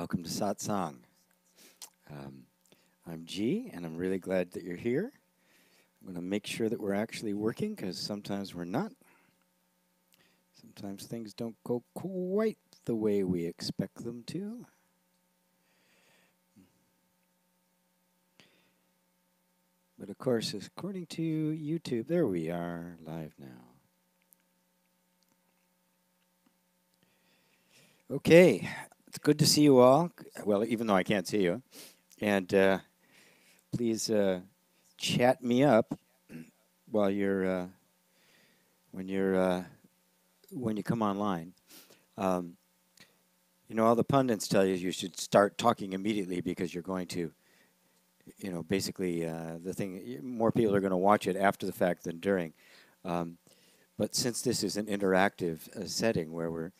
welcome to Satsang. I'm G, and I'm really glad that you're here. I'm going to make sure that we're actually working, because sometimes we're not. Sometimes things don't go quite the way we expect them to. But of course, according to YouTube, there we are, live now. Okay, it's good to see you all. Well, even though I can't see you. And please chat me up while you're when you come online. You know, all the pundits tell you should start talking immediately because you're going to, you know, basically the thing, more people are going to watch it after the fact than during. But since this is an interactive setting where we're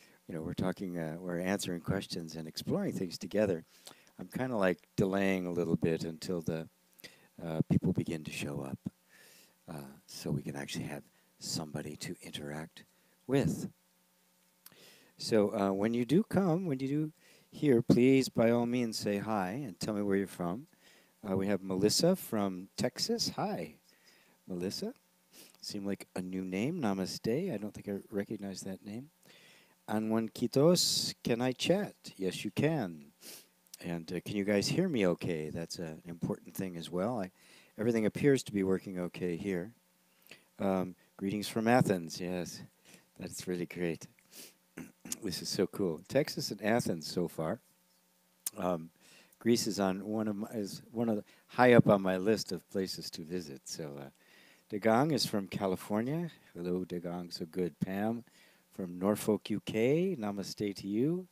talking, we're answering questions and exploring things together, I'm kind of like delaying a little bit until the people begin to show up, so we can actually have somebody to interact with. So when you do come, when you do here, please by all means say hi and tell me where you're from. We have Melissa from Texas. Hi, Melissa. Seemed like a new name. Namaste. I don't think I recognize that name. Anwanquitos, can I chat? Yes, you can. And can you guys hear me okay? That's an important thing as well. Everything appears to be working okay here. Greetings from Athens. Yes, that's really great. This is so cool. Texas and Athens so far. Greece is on one of the high up on my list of places to visit. So Dagang is from California. Hello, Dagang. So good. Pam from Norfolk, UK. Namaste to you.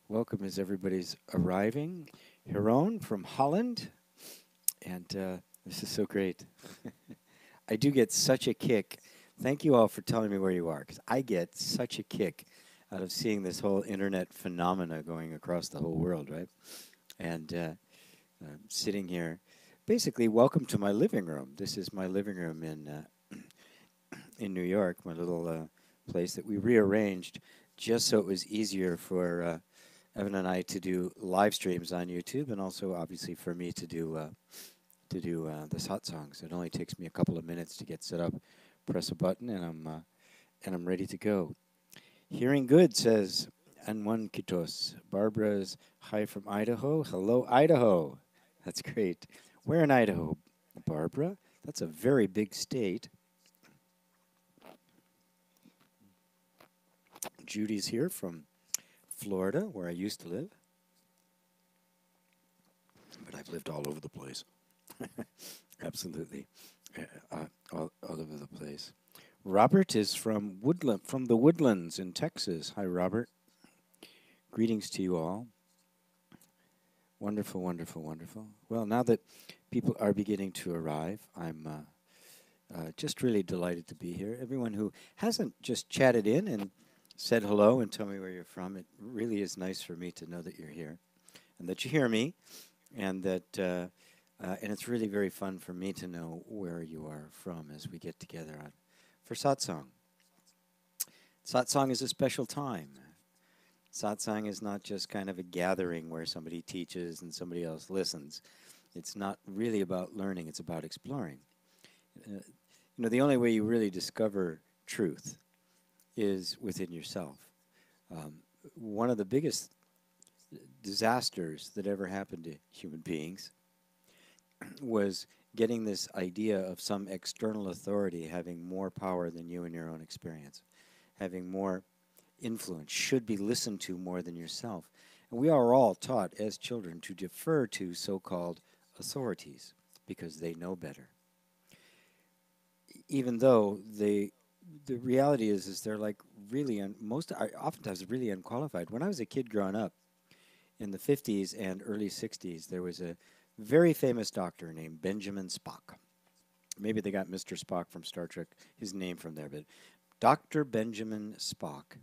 Welcome as everybody's arriving. Hiron from Holland. And this is so great. I do get such a kick. Thank you all for telling me where you are, because I get such a kick out of seeing this whole internet phenomena going across the whole world, right? And sitting here, basically, welcome to my living room. This is my living room in New York, my little place that we rearranged just so it was easier for Evan and I to do live streams on YouTube, and also obviously for me to do the Satsang. It only takes me a couple of minutes to get set up, press a button, and I'm ready to go. Hearing good, says Anwanquitos. Barbara's hi from Idaho. Hello, Idaho. That's great. Where in Idaho, Barbara? That's a very big state. Judy's here from Florida, where I used to live. But I've lived all over the place. Absolutely. All over the place. Robert is from the Woodlands in Texas. Hi, Robert. Greetings to you all. Wonderful, wonderful, wonderful. Well, now that people are beginning to arrive, I'm just really delighted to be here. Everyone who hasn't just chatted in and said hello and tell me where you're from, it really is nice for me to know that you're here and that you hear me, and that and it's really very fun for me to know where you are from as we get together for Satsang. Satsang is a special time. Satsang is not just kind of a gathering where somebody teaches and somebody else listens. It's not really about learning, it's about exploring. You know, the only way you really discover truth is within yourself. One of the biggest disasters that ever happened to human beings was getting this idea of some external authority having more power than you in your own experience, having more influence, should be listened to more than yourself. And we are all taught as children to defer to so-called authorities because they know better. Even though the reality is they're like really, oftentimes really unqualified. When I was a kid growing up in the 50s and early 60s, there was a very famous doctor named Benjamin Spock. Maybe they got Mr. Spock from Star Trek, his name from there, but Dr. Benjamin Spock.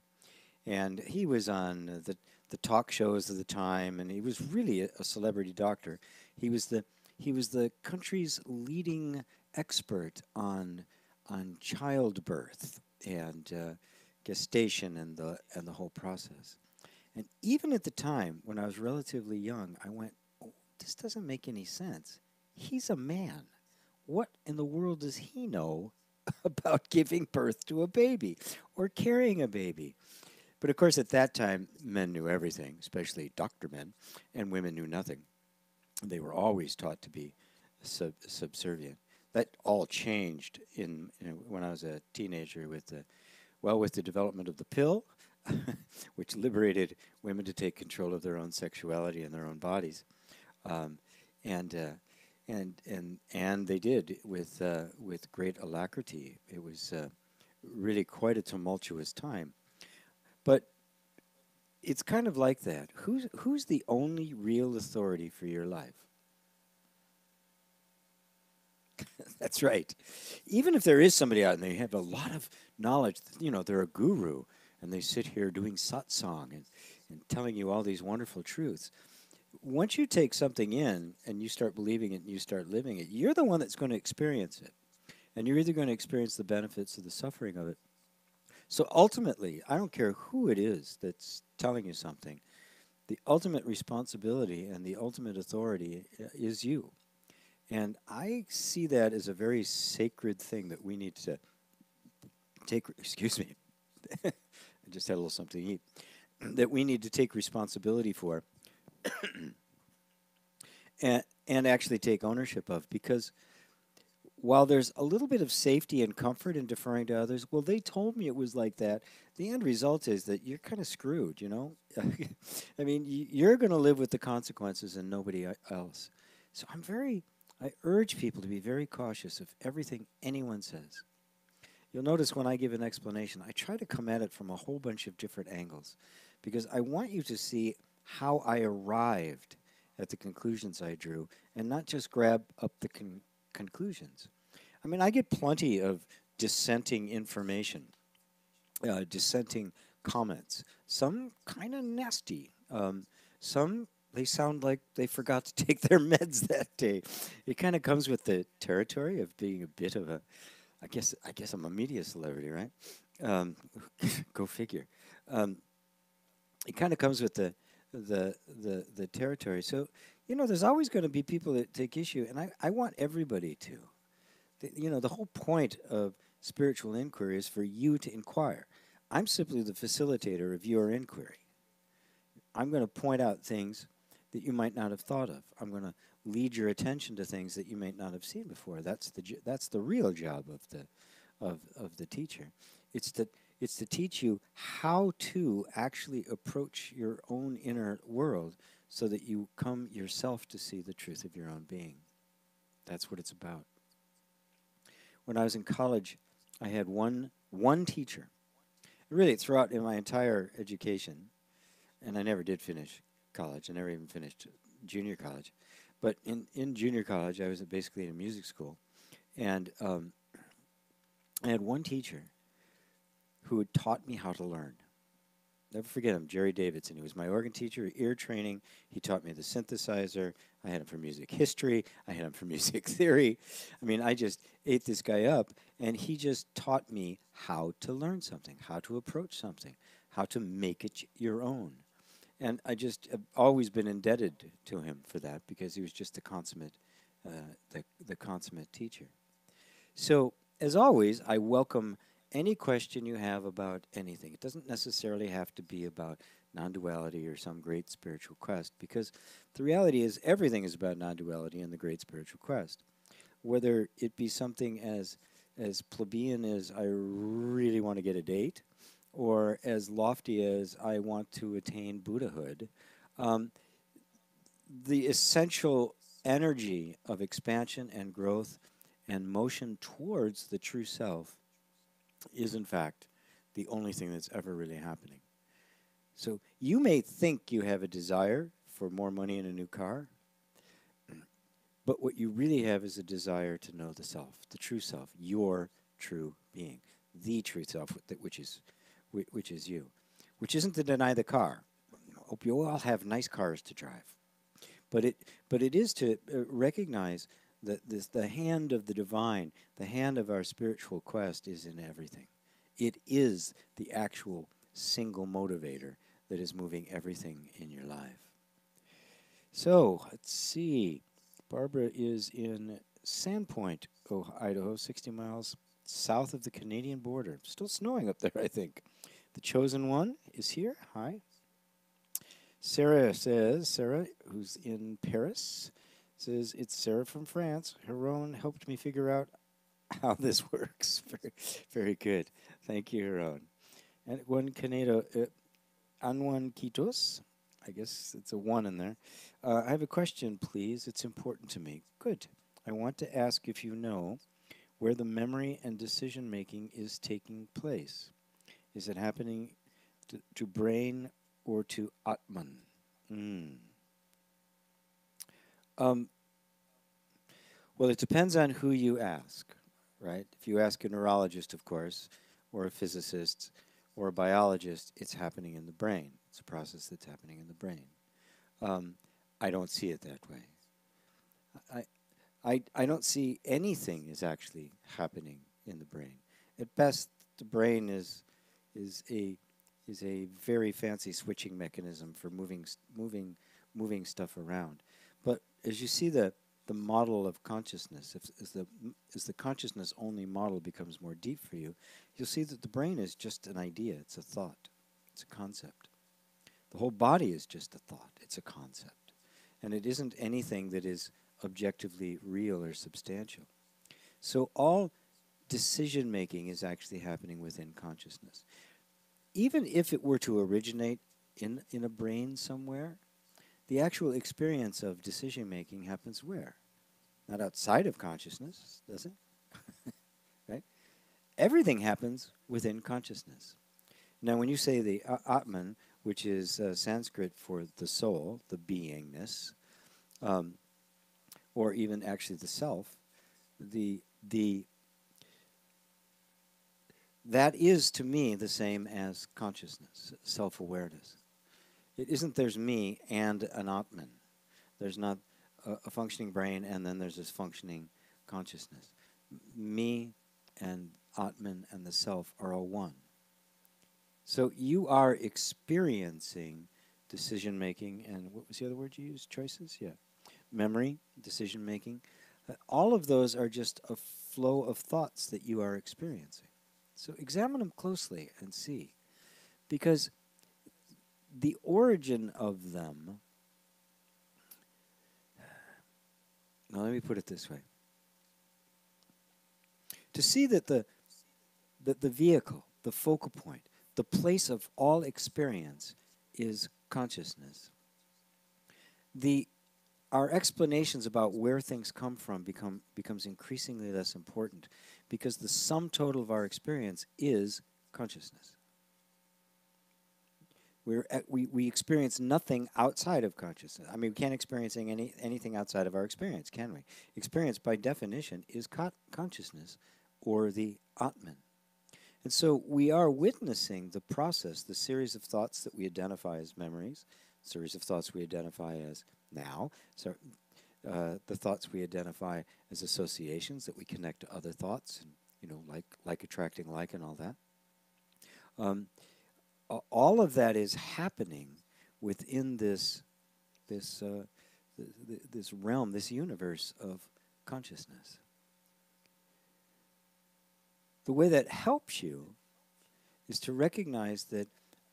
And he was on the talk shows of the time, and he was really a celebrity doctor. He was the country's leading expert on childbirth and gestation and the whole process. And even at the time, when I was relatively young, I went, oh, this doesn't make any sense. He's a man. What in the world does he know about giving birth to a baby or carrying a baby? But of course, at that time, men knew everything, especially doctor men, and women knew nothing. They were always taught to be subservient. That all changed when I was a teenager with the development of the pill, which liberated women to take control of their own sexuality and their own bodies, um, and they did with great alacrity. It was really quite a tumultuous time, but it's kind of like that. Who's the only real authority for your life? That's right. Even if there is somebody out and they have a lot of knowledge, they're a guru, and they sit here doing satsang and telling you all these wonderful truths. Once you take something in and you start believing it and you start living it, you're the one that's going to experience it. And you're either going to experience the benefits or the suffering of it. So ultimately, I don't care who it is that's telling you something, the ultimate responsibility and the ultimate authority is you. And I see that as a very sacred thing that we need to take, excuse me, I just had a little something to eat, that we need to take responsibility for and actually take ownership of. Because while there's a little bit of safety and comfort in deferring to others, well, they told me it was like that. The end result is that you're kind of screwed, I mean, you're going to live with the consequences and nobody else. So I urge people to be very cautious of everything anyone says. You'll notice when I give an explanation, I try to come at it from a whole bunch of different angles, because I want you to see how I arrived at the conclusions I drew and not just grab up the conclusions. I mean, I get plenty of dissenting information, dissenting comments, some kind of nasty, some they sound like they forgot to take their meds that day. It kind of comes with the territory of being a bit of a, I guess I'm a media celebrity, right? Go figure. It kind of comes with the territory. So, there's always going to be people that take issue, and I want everybody to. The whole point of spiritual inquiry is for you to inquire. I'm simply the facilitator of your inquiry. I'm going to point out things that you might not have thought of. I'm going to lead your attention to things that you might not have seen before. That's the real job of the teacher. It's to teach you how to actually approach your own inner world so that you come yourself to see the truth of your own being. That's what it's about. When I was in college, I had one teacher. Really, throughout in my entire education, and I never did finish college. I never even finished junior college. But in junior college, I was basically in a music school. And I had one teacher who had taught me how to learn. Never forget him, Jerry Davidson. He was my organ teacher, ear training. He taught me the synthesizer. I had him for music history. I had him for music theory. I mean, I just ate this guy up, and he just taught me how to learn something, how to approach something, how to make it your own. And I just have always been indebted to him for that, because he was just the consummate teacher. So, as always, I welcome any question you have about anything. It doesn't necessarily have to be about non-duality or some great spiritual quest, because the reality is everything is about non-duality and the great spiritual quest. Whether it be something as plebeian as I really want to get a date, or as lofty as I want to attain Buddhahood, the essential energy of expansion and growth and motion towards the true self is, in fact, the only thing that's ever really happening. So you may think you have a desire for more money and a new car, but what you really have is a desire to know the self, the true self, your true being, the true self, which is you, which isn't to deny the car. I hope you all have nice cars to drive, but it is to recognize that the hand of the divine, the hand of our spiritual quest, is in everything. It is the actual single motivator that is moving everything in your life. So, let's see. Barbara is in Sandpoint, Idaho, 60 miles south of the Canadian border. Still snowing up there, I think. The Chosen One is here. Hi. Sarah says, Sarah, who's in Paris, says, it's Sarah from France. Heron helped me figure out how this works. Very, very good. Thank you, Heron. And Juan Canedo, Anwan Quitos, I guess it's a one in there. I have a question, please. It's important to me. Good. I want to ask if you know where the memory and decision-making is taking place. Is it happening to brain or to Atman? Well, it depends on who you ask, right? If you ask a neurologist, of course, or a physicist, or a biologist, it's happening in the brain. It's a process that's happening in the brain. I don't see it that way. I don't see anything is actually happening in the brain. At best, the brain is a very fancy switching mechanism for moving stuff around. But as you see the model of consciousness, as the consciousness only model becomes more deep for you, you'll see that the brain is just an idea. It's a thought. It's a concept. The whole body is just a thought. It's a concept. And it isn't anything that is objectively real or substantial. So all decision-making is actually happening within consciousness. Even if it were to originate in a brain somewhere, the actual experience of decision-making happens where? Not outside of consciousness, does it? Right? Everything happens within consciousness. Now, when you say the Atman, which is Sanskrit for the soul, the beingness, or even actually the self, that is to me the same as consciousness, self-awareness. It isn't there's me and an Atman. There's not a functioning brain and then there's this functioning consciousness. Me and Atman and the self are all one. So you are experiencing decision-making and what was the other word you used? Choices? Yeah. Memory, decision-making. All of those are just a flow of thoughts that you are experiencing. So examine them closely and see. Because the origin of them, now let me put it this way. To see that the vehicle, the focal point, the place of all experience is consciousness. Our explanations about where things come from becomes increasingly less important because the sum total of our experience is consciousness. We experience nothing outside of consciousness. I mean, we can't experience anything outside of our experience, can we? Experience, by definition, is consciousness or the Atman. And so we are witnessing the process, the series of thoughts that we identify as memories, series of thoughts we identify as now, so the thoughts we identify as associations that we connect to other thoughts, and like attracting like and all that. All of that is happening within this realm, this universe of consciousness. The way that helps you is to recognize that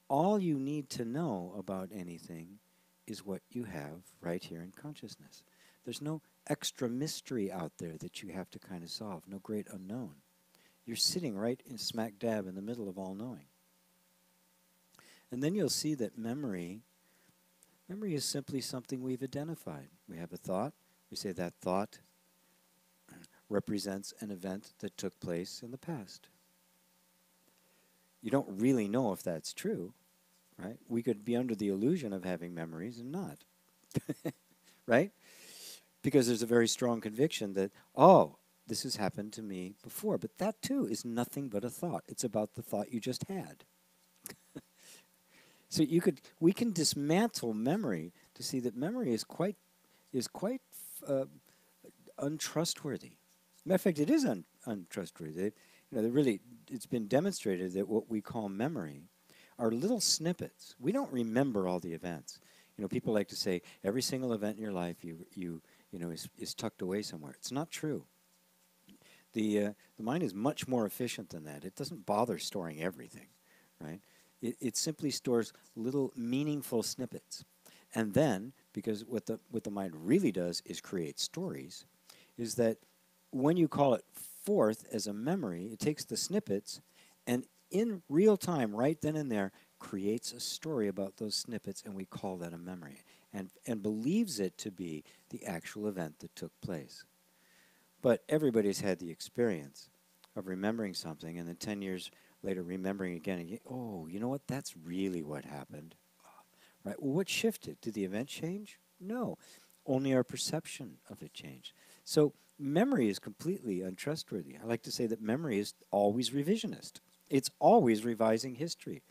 all you need to know about anything is what you have right here in consciousness. There's no extra mystery out there that you have to kind of solve, no great unknown. You're sitting right in smack dab in the middle of all knowing. And then you'll see that memory is simply something we've identified. We have a thought. We say that thought represents an event that took place in the past. You don't really know if that's true, right? We could be under the illusion of having memories and not, right? Because there's a very strong conviction that, oh, this has happened to me before. But that, too, is nothing but a thought. It's about the thought you just had. So we can dismantle memory to see that memory is quite untrustworthy. Matter of fact, it is untrustworthy. It's been demonstrated that what we call memory are little snippets. We don't remember all the events. You know, people like to say every single event in your life you know is tucked away somewhere. It's not true. The mind is much more efficient than that. It doesn't bother storing everything, right? It simply stores little meaningful snippets. And then, because what the mind really does is create stories, is that when you call it forth as a memory, it takes the snippets and in real time, right then and there, creates a story about those snippets, and we call that a memory, and believes it to be the actual event that took place. But everybody's had the experience of remembering something, and then 10 years later remembering again, and oh, you know what, that's really what happened. Right? Well, what shifted? Did the event change? No. Only our perception of it changed. So memory is completely untrustworthy. I like to say that memory is always revisionist. It's always revising history.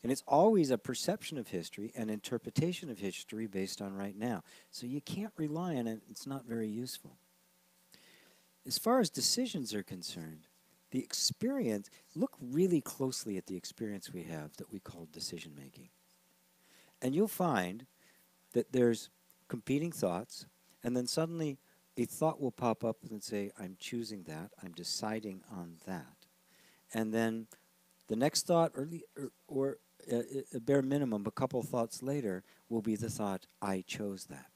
And it's always a perception of history, an interpretation of history based on right now. So you can't rely on it. It's not very useful. As far as decisions are concerned, the experience, look really closely at the experience we have that we call decision making. And you'll find that there's competing thoughts, and then suddenly a thought will pop up and say, I'm choosing that, I'm deciding on that. And then the next thought, or a bare minimum, a couple thoughts later, will be the thought, I chose that.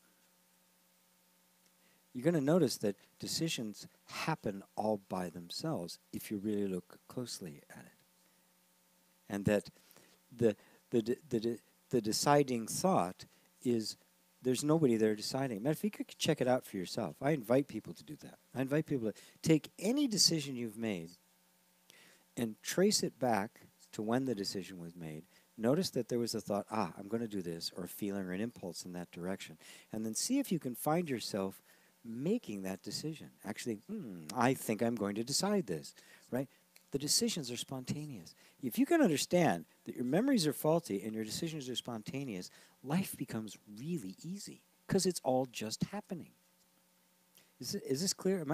You're going to notice that decisions happen all by themselves if you really look closely at it. And that the deciding thought is there's nobody there deciding. Matter of fact, you could check it out for yourself. I invite people to do that. I invite people to take any decision you've made and trace it back to when the decision was made. Notice that there was a thought, I'm going to do this, or a feeling or an impulse in that direction. And then see if you can find yourself making that decision. Actually, I think I'm going to decide this, right? The decisions are spontaneous. If you can understand that your memories are faulty and your decisions are spontaneous, life becomes really easy because it's all just happening. Is this clear?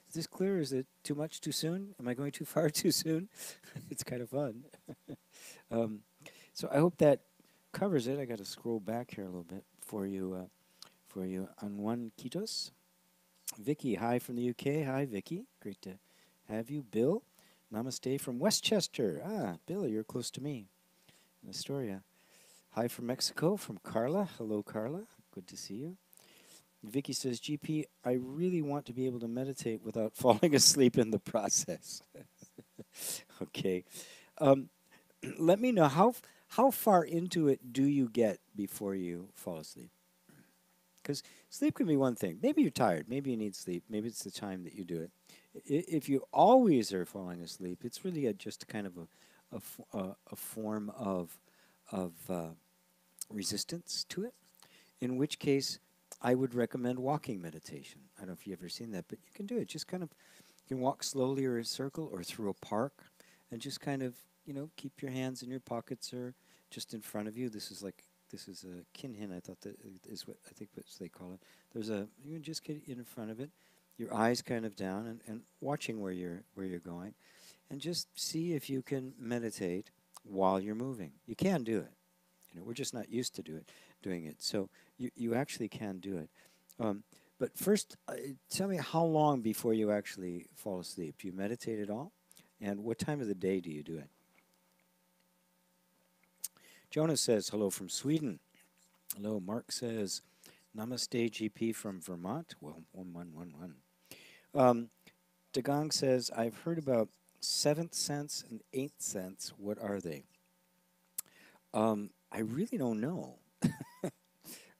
Is this clear? Is it too much too soon? Am I going too far too soon? It's kind of fun. So I hope that covers it. I got to scroll back here a little bit for you. On one Kitos. Vicky, hi from the UK. Hi, Vicky. Great to have you. Bill, namaste from Westchester. Bill, you're close to me in Astoria. Hi from Mexico, from Carla. Hello, Carla. Good to see you. Vicky says, GP, I really want to be able to meditate without falling asleep in the process. Okay. Let me know, how far into it do you get before you fall asleep? Because sleep can be one thing. Maybe you're tired. Maybe you need sleep. Maybe it's the time that you do it. If you always are falling asleep, it's really just kind of a form of resistance to it, in which case I would recommend walking meditation. I don't know if you've ever seen that, but you can do it. Just kind of, you can walk slowly or a circle or through a park and just kind of, keep your hands in your pockets or just in front of you. This is a kinhin, I thought that is what they call it. You can just get in front of it, your eyes kind of down and watching where you're going, and just see if you can meditate while you're moving. You can do it. We're just not used to doing it. So you actually can do it. But first, tell me how long before you actually fall asleep. Do you meditate at all? And what time of the day do you do it? Jonas says, hello from Sweden. Hello. Mark says, namaste, GP from Vermont. Well, 1111. Dagang says, I've heard about seventh sense and eighth sense. What are they? I really don't know.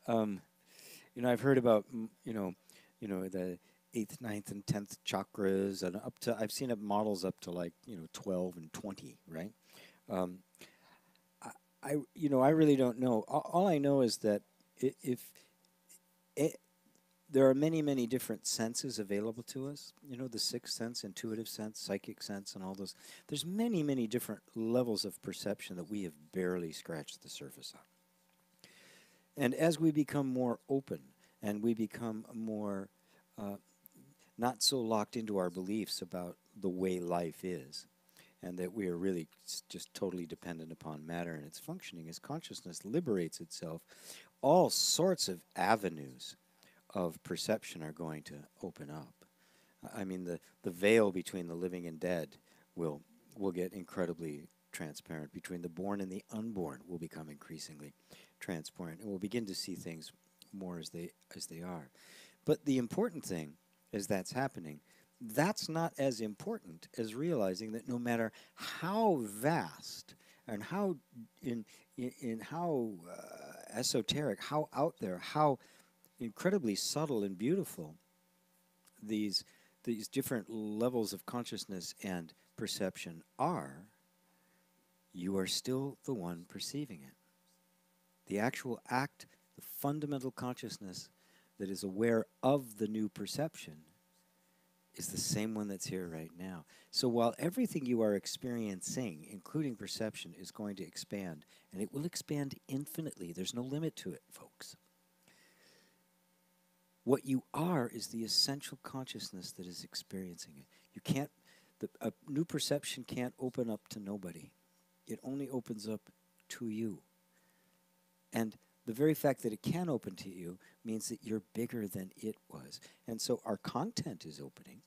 I've heard about, the 8th, 9th, and 10th chakras, and I've seen models up to 12 and 20, right? I really don't know. All I know is that there are many, many different senses available to us. The sixth sense, intuitive sense, psychic sense, and all those. There's many, many different levels of perception that we have barely scratched the surface on. And as we become more open and we become more not so locked into our beliefs about the way life is, and that we are really just totally dependent upon matter and its functioning, as consciousness liberates itself, all sorts of avenues of perception are going to open up. I mean, the veil between the living and dead will get incredibly transparent. Between the born and the unborn will become increasingly transparent, and we'll begin to see things more as they are. But the important thing is that's happening. That's not as important as realizing that no matter how vast and how in how esoteric, how out there, how incredibly subtle and beautiful these different levels of consciousness and perception are, you are still the one perceiving it. The actual act, the fundamental consciousness that is aware of the new perception is the same one that's here right now. So while everything you are experiencing, including perception, is going to expand, and it will expand infinitely, there's no limit to it, folks. What you are is the essential consciousness that is experiencing it. You can't, a new perception can't open up to nobody. It only opens up to you. And the very fact that it can open to you means that you're bigger than it was. And so our content is opening.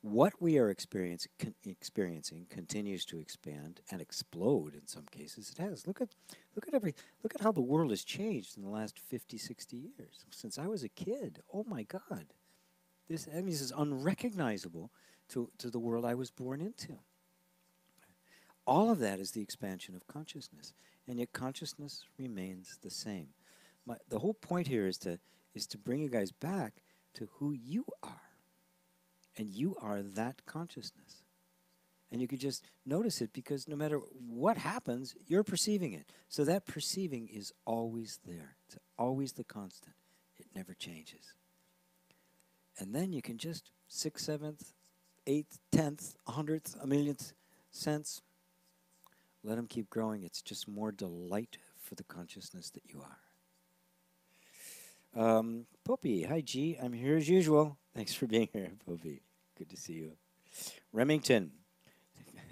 What we are experiencing continues to expand and explode in some cases. It has. Look at how the world has changed in the last 50, 60 years. Since I was a kid, oh my God. This is unrecognizable to the world I was born into. All of that is the expansion of consciousness. And yet consciousness remains the same. The whole point here is to bring you guys back to who you are. And you are that consciousness. And you could just notice it because no matter what happens, you're perceiving it. So that perceiving is always there. It's always the constant. It never changes. And then you can just 6th, 7th, 8th, 10th, 100th, a millionth sense. Let them keep growing. It's just more delight for the consciousness that you are. Poppy, hi G. I'm here as usual. Thanks for being here, Poppy. Good to see you. Remington,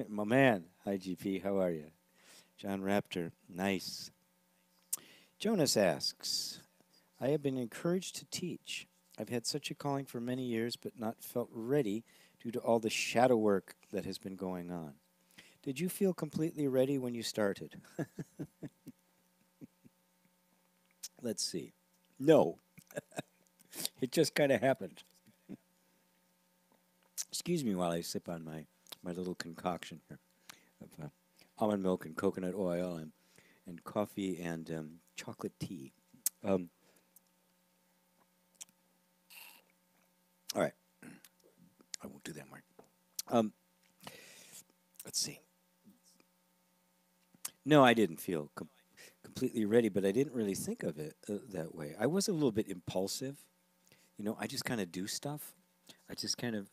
my man. Hi GP, how are you? John Raptor, nice. Jonas asks, I have been encouraged to teach. I've had such a calling for many years, but not felt ready due to all the shadow work that has been going on. Did you feel completely ready when you started? Let's see. No. It just kind of happened. Excuse me while I sip on my little concoction here of almond milk and coconut oil and coffee and chocolate tea. All right. I won't do that, Mark. Let's see. No, I didn't feel completely ready, but I didn't really think of it that way. I was a little bit impulsive. You know, I just kind of do stuff. I just kind of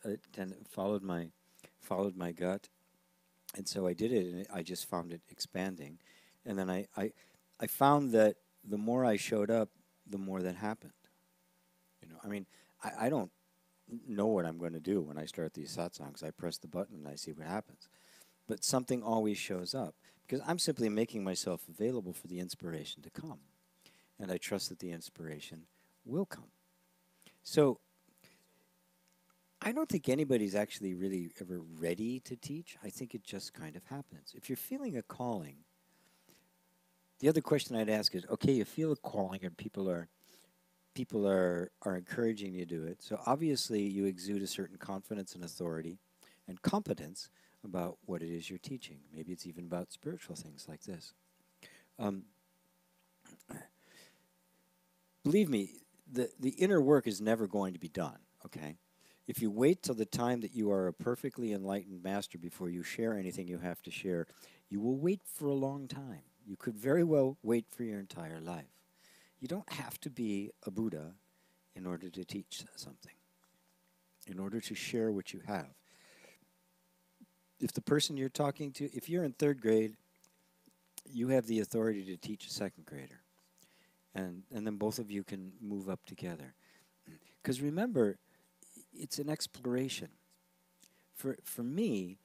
followed my gut, and so I did it, and I just found it expanding. And then I found that the more I showed up, the more that happened. You know, I mean, I don't know what I'm going to do when I start these satsangs. I press the button and I see what happens. But something always shows up because I'm simply making myself available for the inspiration to come. And I trust that the inspiration will come. So I don't think anybody's actually really ever ready to teach. I think it just kind of happens. If you're feeling a calling, the other question I'd ask is, okay, you feel a calling and people are encouraging you to do it. So obviously you exude a certain confidence and authority and competence about what it is you're teaching. Maybe it's even about spiritual things like this. Believe me, the inner work is never going to be done, okay? If you wait till the time that you are a perfectly enlightened master before you share anything you have to share, you will wait for a long time. You could very well wait for your entire life. You don't have to be a Buddha in order to teach something, in order to share what you have. If the person you're talking to, if you're in 3rd grade, you have the authority to teach a 2nd grader. And then both of you can move up together. Because remember, it's an exploration. For me,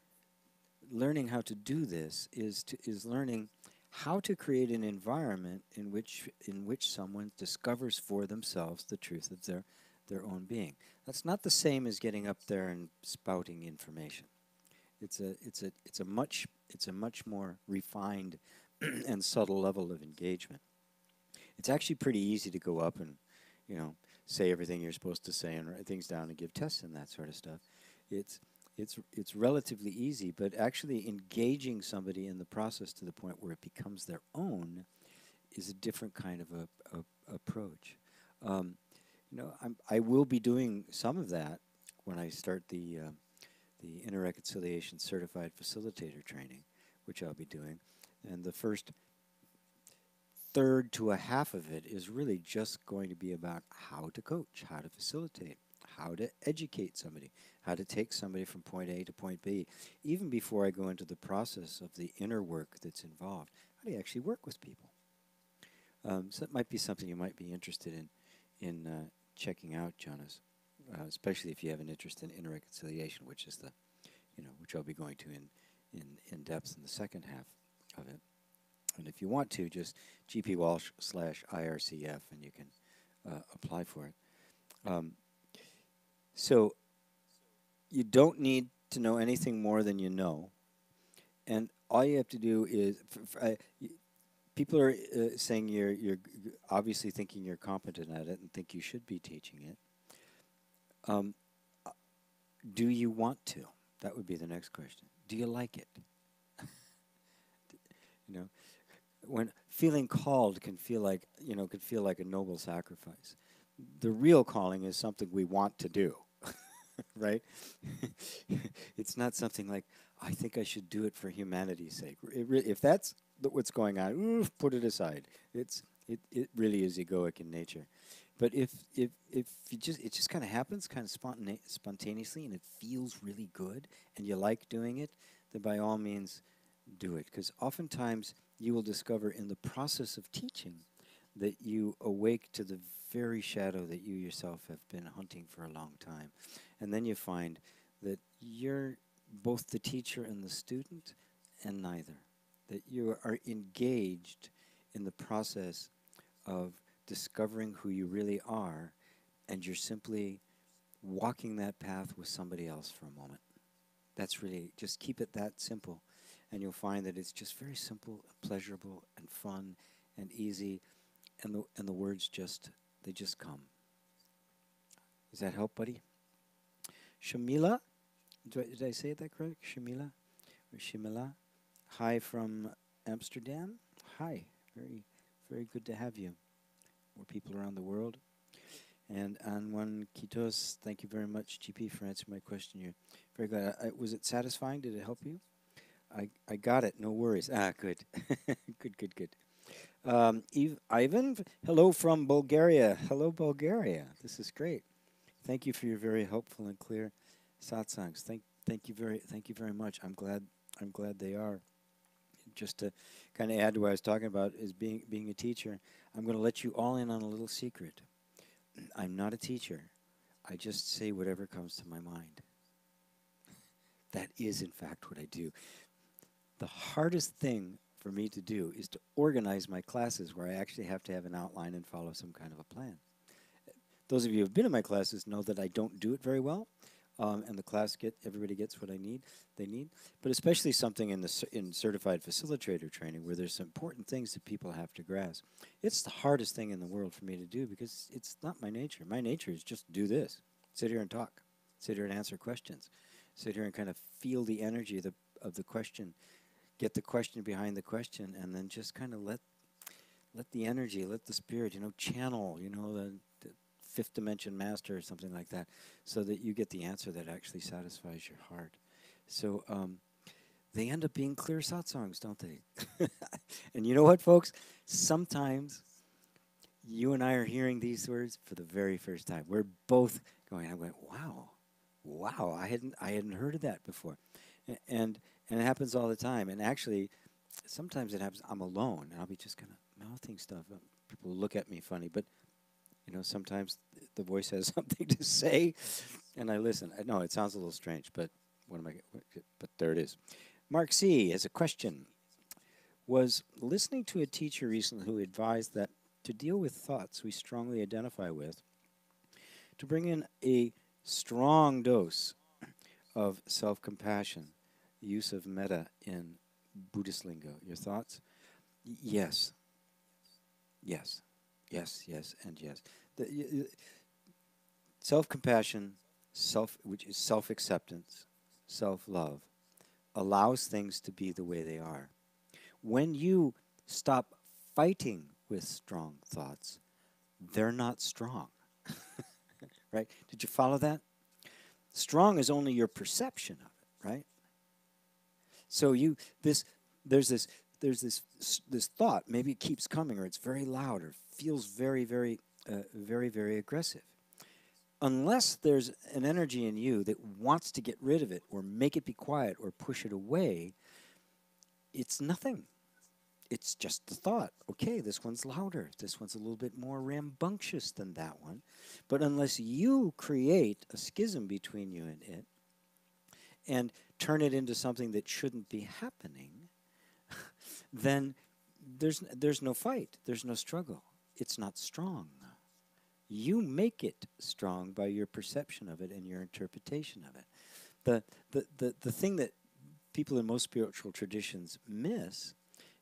learning how to do this is learning how to create an environment in which someone discovers for themselves the truth of their own being. That's not the same as getting up there and spouting information. It's a much more refined and subtle level of engagement. It's actually pretty easy to go up and, say everything you're supposed to say and write things down and give tests and that sort of stuff. It's relatively easy, but actually engaging somebody in the process to the point where it becomes their own is a different kind of a approach. I will be doing some of that when I start the Inner Reconciliation Certified Facilitator training, which I'll be doing. And the first third to a half of it is really just going to be about how to coach, how to facilitate, how to educate somebody, how to take somebody from point A to point B. Even before I go into the process of the inner work that's involved, how do you actually work with people? So that might be something you might be interested in checking out, Jonas, especially if you have an interest in inner reconciliation, which is which I'll be going to in depth in the second half of it. And if you want to, just GP Walsh /IRCF, and you can apply for it. So you don't need to know anything more than you know. And all you have to do is, people are saying you're obviously thinking you're competent at it and think you should be teaching it. Do you want to? That would be the next question. Do you like it? When feeling called can feel like a noble sacrifice. The real calling is something we want to do, right? It's not something like, I think I should do it for humanity's sake. If that's what's going on, put it aside. It really is egoic in nature. But if it just kind of happens kind of spontaneously, and it feels really good, and you like doing it, then by all means do it. Because oftentimes you will discover in the process of teaching that you awake to the very shadow that you yourself have been hunting for a long time. And then you find that you're both the teacher and the student, and neither. That you are engaged in the process of discovering who you really are, and you're simply walking that path with somebody else for a moment. That's really, just keep it that simple. And you'll find that it's just very simple, and pleasurable, and fun, and easy, and the words just come. Does that help, buddy? Shamila, did I say that correct? Shamila, or Shimila? Hi from Amsterdam. Hi, very, very good to have you. More people around the world. And Anwan Kitos, thank you very much, GP, for answering my question. You're very glad. Was it satisfying? Did it help you? I got it. No worries. Good. Good. Ivan, hello from Bulgaria. Hello, Bulgaria. This is great. Thank you for your very helpful and clear satsangs. Thank you very much. I'm glad they are. Just to kind of add to what I was talking about is being a teacher. I'm going to let you all in on a little secret. I'm not a teacher. I just say whatever comes to my mind. That is, in fact, what I do. The hardest thing for me to do is to organize my classes where I actually have to have an outline and follow some kind of a plan. Those of you who have been in my classes know that I don't do it very well, and the class everybody gets what they need. But especially something in certified facilitator training where there's some important things that people have to grasp. It's the hardest thing in the world for me to do because it's not my nature. My nature is just do this, sit here and talk, sit here and answer questions, sit here and kind of feel the energy of the question. Get the question behind the question, and then just kind of let the energy, let the spirit, channel, the fifth dimension master or something like that, so that you get the answer that actually satisfies your heart. So they end up being clear satsangs, don't they? And you know what, folks? Sometimes you and I are hearing these words for the very first time. We're both going, wow, I hadn't heard of that before. And it happens all the time. And actually, sometimes it happens, I'm alone, and I'll be just kind of mouthing stuff. People look at me funny, but, sometimes the voice has something to say, and I listen. I know it sounds a little strange, but but there it is. Mark C. has a question. Was listening to a teacher recently who advised that to deal with thoughts we strongly identify with, to bring in a strong dose of self-compassion, the use of metta in Buddhist lingo. Your thoughts? Yes. Yes. Yes, yes, and yes. Self-compassion, which is self-acceptance, self-love, allows things to be the way they are. When you stop fighting with strong thoughts, they're not strong. Right? Did you follow that? Strong is only your perception of it, right? So there's this thought, maybe it keeps coming, or it's very loud, or feels very, very, very aggressive. Unless there's an energy in you that wants to get rid of it, or make it be quiet, or push it away, it's nothing. It's just the thought. Okay, this one's louder. This one's a little bit more rambunctious than that one. But unless you create a schism between you and it, and turn it into something that shouldn't be happening, then there's no fight. There's no struggle. It's not strong. You make it strong by your perception of it and your interpretation of it. The thing that people in most spiritual traditions miss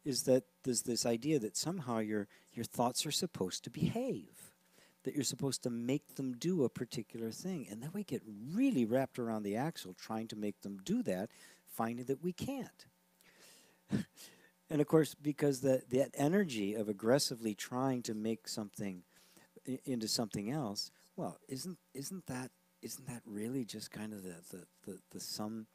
is that there's this idea that somehow your thoughts are supposed to behave, that you're supposed to make them do a particular thing. And then we get really wrapped around the axle trying to make them do that, finding that we can't. And of course, because that energy of aggressively trying to make something into something else, well, isn't that really just kind of the sum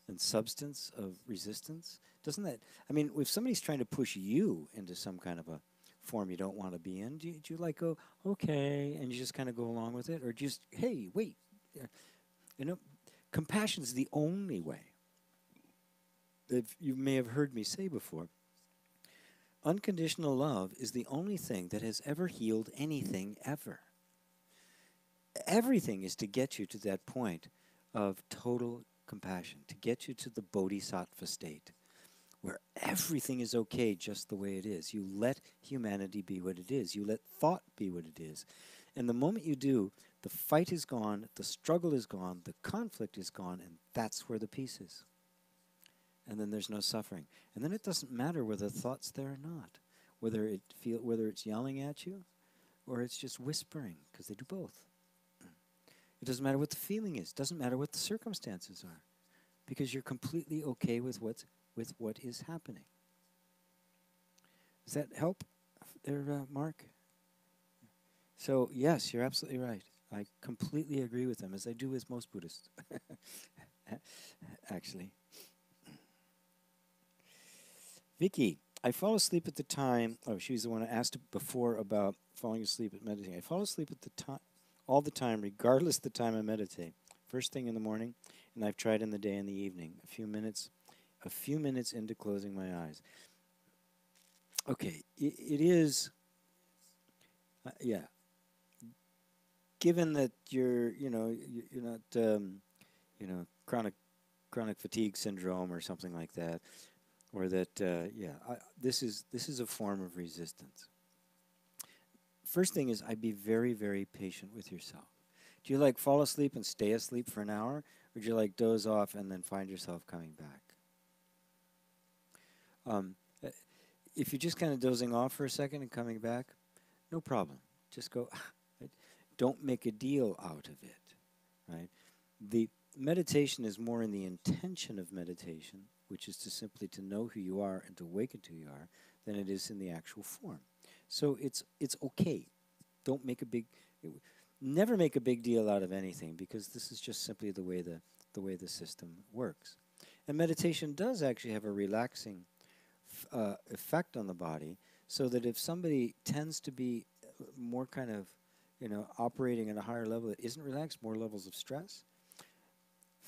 and substance of resistance? Doesn't that, I mean, if somebody's trying to push you into some kind of a form you don't want to be in, do you like go, okay, and you just kind of go along with it? Or just, hey, wait. You know, compassion is the only way. If you may have heard me say before, unconditional love is the only thing that has ever healed anything ever. Everything is to get you to that point of total compassion, to get you to the bodhisattva state, where everything is okay just the way it is. You let humanity be what it is. You let thought be what it is. And the moment you do, the fight is gone, the struggle is gone, the conflict is gone, and that's where the peace is. And then there's no suffering. And then it doesn't matter whether the thought's there or not, whether it's yelling at you or it's just whispering, because they do both. It doesn't matter what the feeling is. It doesn't matter what the circumstances are, because you're completely okay with what is happening. Does that help there, Mark? So, yes, you're absolutely right. I completely agree with them, as I do with most Buddhists, actually. Vicky, I fall asleep at the time. Oh, she was the one who asked before about falling asleep at meditating. I fall asleep at the time, all the time, regardless of the time I meditate. First thing in the morning, and I've tried in the day and the evening. A few minutes into closing my eyes. Okay, it is. Yeah. Given that you're not, chronic fatigue syndrome or something like that. Or that, this is a form of resistance. First thing is, I'd be very, very patient with yourself. Do you like fall asleep and stay asleep for an hour? Or do you like doze off and then find yourself coming back? If you're just kind of dozing off for a second and coming back, no problem. Just go, don't make a deal out of it, right? The meditation is more in the intention of meditation, which is simply to know who you are and to awaken to who you are, than it is in the actual form. So it's okay. Don't make never make a big deal out of anything, because this is just simply the way the system works. And meditation does actually have a relaxing effect on the body, so that if somebody tends to be more kind of, operating at a higher level that isn't relaxed, more levels of stress,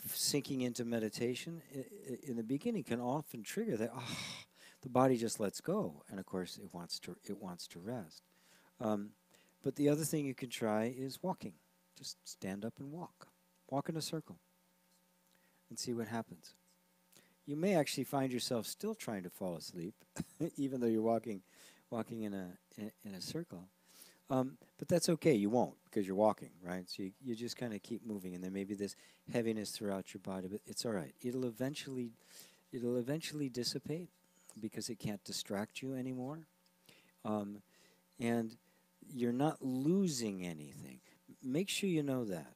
sinking into meditation in the beginning can often trigger that. The body just lets go, and of course it wants to rest. But the other thing you can try is walking. Just stand up and walk in a circle, and see what happens. you may actually find yourself still trying to fall asleep, even though you're walking in a circle. But that's okay. You won't, because you're walking, right? So you just kind of keep moving, and there may be this heaviness throughout your body, but it's all right. It'll eventually dissipate because it can't distract you anymore, and you're not losing anything. Make sure you know that.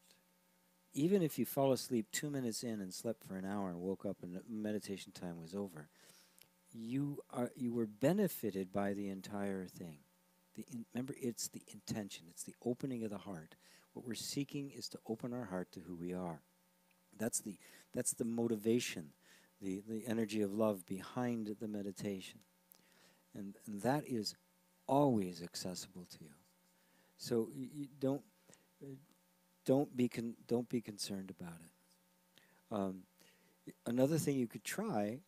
Even if you fall asleep 2 minutes in and slept for an hour and woke up and meditation time was over, you were benefited by the entire thing. Remember, it's the intention. It's the opening of the heart. What we're seeking is to open our heart to who we are. That's the motivation, the energy of love behind the meditation, and that is always accessible to you. So you don't be concerned about it. Another thing you could try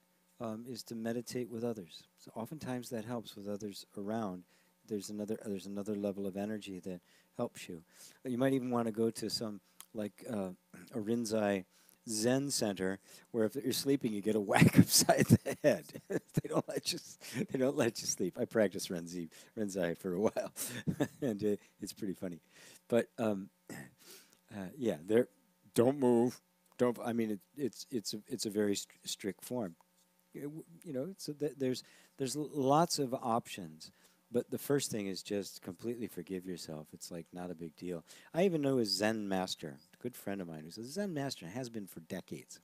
is to meditate with others. So oftentimes that helps with others around. There's another level of energy that helps you. You might even want to go to some like a Rinzai Zen center where if you're sleeping you get a whack upside the head. They don't let you sleep. I practiced Rinzai for a while, and it's pretty funny. But yeah, don't move. Don't. I mean, it's a very strict form. So there's lots of options. But the first thing is just completely forgive yourself. It's like not a big deal. I even know a Zen master, a good friend of mine, who's a Zen master and has been for decades.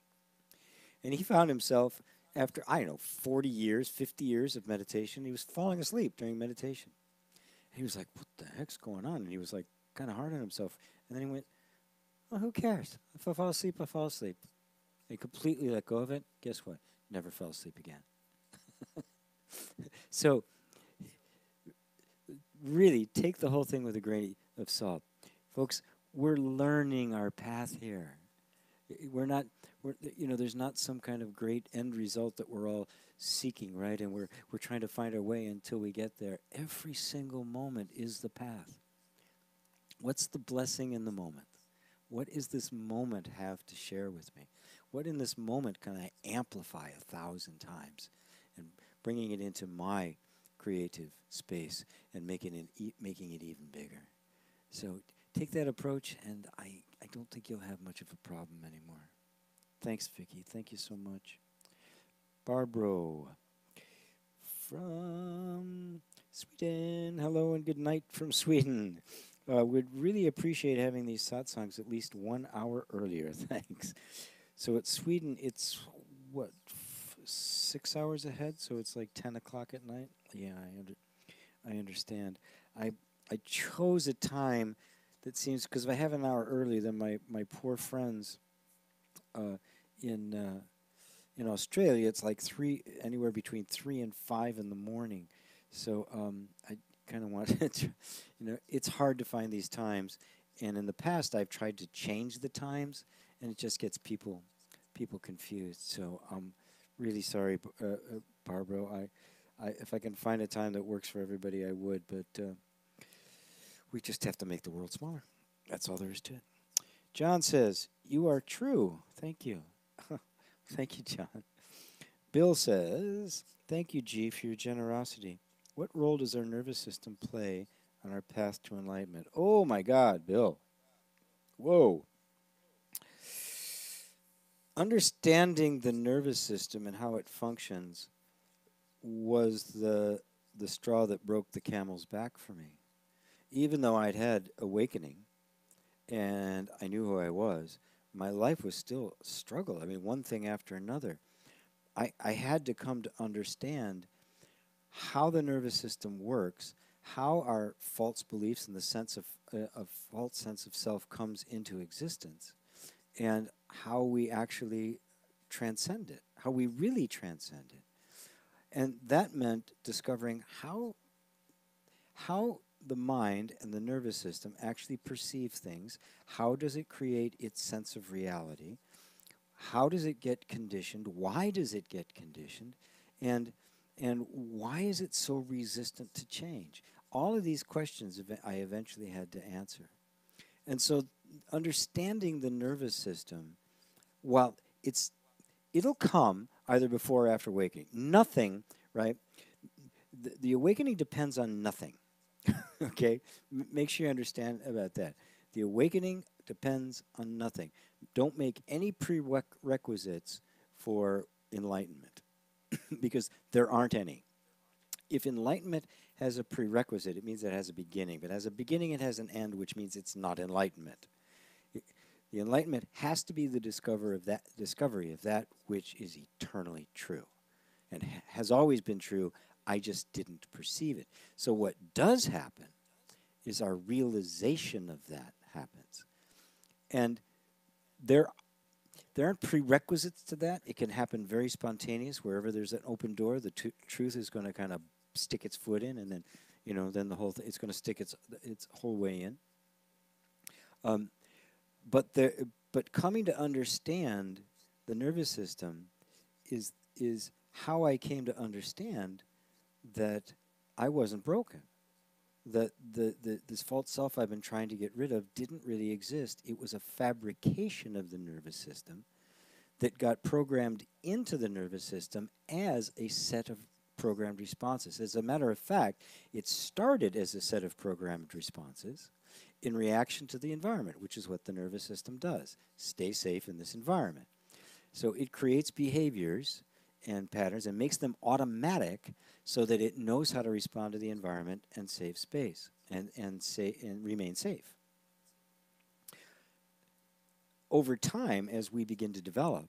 And he found himself after, 40 years, 50 years of meditation, he was falling asleep during meditation. And he was like, what the heck's going on? And he was like kind of hard on himself. And then he went, well, who cares? If I fall asleep, I fall asleep. And he completely let go of it. Guess what? Never fell asleep again. So really take the whole thing with a grain of salt. Folks, we're learning our path here. There's not some kind of great end result that we're all seeking, right? And we're trying to find our way until we get there. Every single moment is the path. What's the blessing in the moment? What does this moment have to share with me? What in this moment can I amplify 1,000 times and bringing it into my creative space and making it even bigger? So take that approach, and I don't think you'll have much of a problem anymore. Thanks, Vicky. Thank you so much. Barbro from Sweden. Hello and good night from Sweden. We'd really appreciate having these satsangs at least 1 hour earlier. Thanks. So at Sweden, it's what, 6 hours ahead? So it's like 10 o'clock at night? Yeah, I understand. I chose a time that seems, because if I have an hour early, then my poor friends in Australia, it's like anywhere between 3 and 5 in the morning. So I kind of want to, it's hard to find these times. And in the past, I've tried to change the times, and it just gets people confused. So I'm really sorry, Barbara. If I can find a time that works for everybody, I would. But we just have to make the world smaller. That's all there is to it. John says, "You are true." Thank you. Thank you, John. Bill says, "Thank you, G, for your generosity. What role does our nervous system play on our path to enlightenment?" Oh, my God, Bill. Whoa. Understanding the nervous system and how it functions was the straw that broke the camel's back for me. Even though I'd had awakening and I knew who I was, my life was still a struggle. I mean, one thing after another. I had to come to understand how the nervous system works, how our false beliefs and the sense of false sense of self comes into existence, and how we actually transcend it, how we really transcend it. And that meant discovering how the mind and the nervous system actually perceive things. How does it create its sense of reality? How does it get conditioned? Why does it get conditioned? And why is it so resistant to change? All of these questions I eventually had to answer. And so understanding the nervous system, while it'll come either before or after awakening. Nothing, right? The awakening depends on nothing. Okay? Make sure you understand about that. The awakening depends on nothing. Don't make any prerequisites for enlightenment because there aren't any. If enlightenment has a prerequisite, it means it has a beginning. But as a beginning, it has an end, which means it's not enlightenment. The enlightenment has to be the discovery of that which is eternally true and has always been true. I just didn't perceive it. So what does happen is our realization of that happens. And there aren't prerequisites to that. It can happen very spontaneous. Wherever there's an open door, the truth is going to kind of stick its foot in, and then, then the whole it's going to stick its whole way in. But coming to understand the nervous system is how I came to understand that I wasn't broken. That this false self I've been trying to get rid of didn't really exist. It was a fabrication of the nervous system that got programmed into the nervous system as a set of programmed responses. As a matter of fact, it started as a set of programmed responses in reaction to the environment, which is what the nervous system does. Stay safe in this environment. So it creates behaviors and patterns and makes them automatic so that it knows how to respond to the environment and save space and remain safe. Over time, as we begin to develop,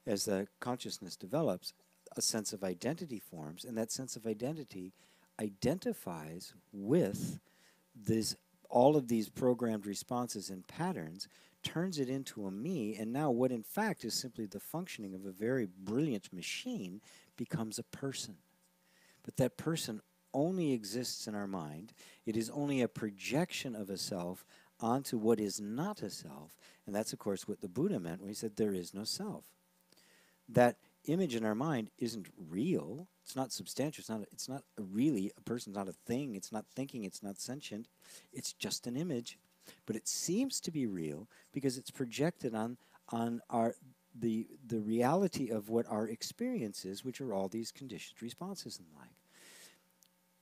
as the consciousness develops, a sense of identity forms, and that sense of identity identifies with all of these programmed responses and patterns, turns it into a me, and now what in fact is simply the functioning of a very brilliant machine becomes a person. But that person only exists in our mind. It is only a projection of a self onto what is not a self, and that's of course what the Buddha meant when he said there is no self. That image in our mind isn't real. It's not substantial. It's not really a person. It's not a thing. It's not thinking. It's not sentient. It's just an image, but it seems to be real because it's projected on the reality of what our experience is, which are all these conditioned responses and the like.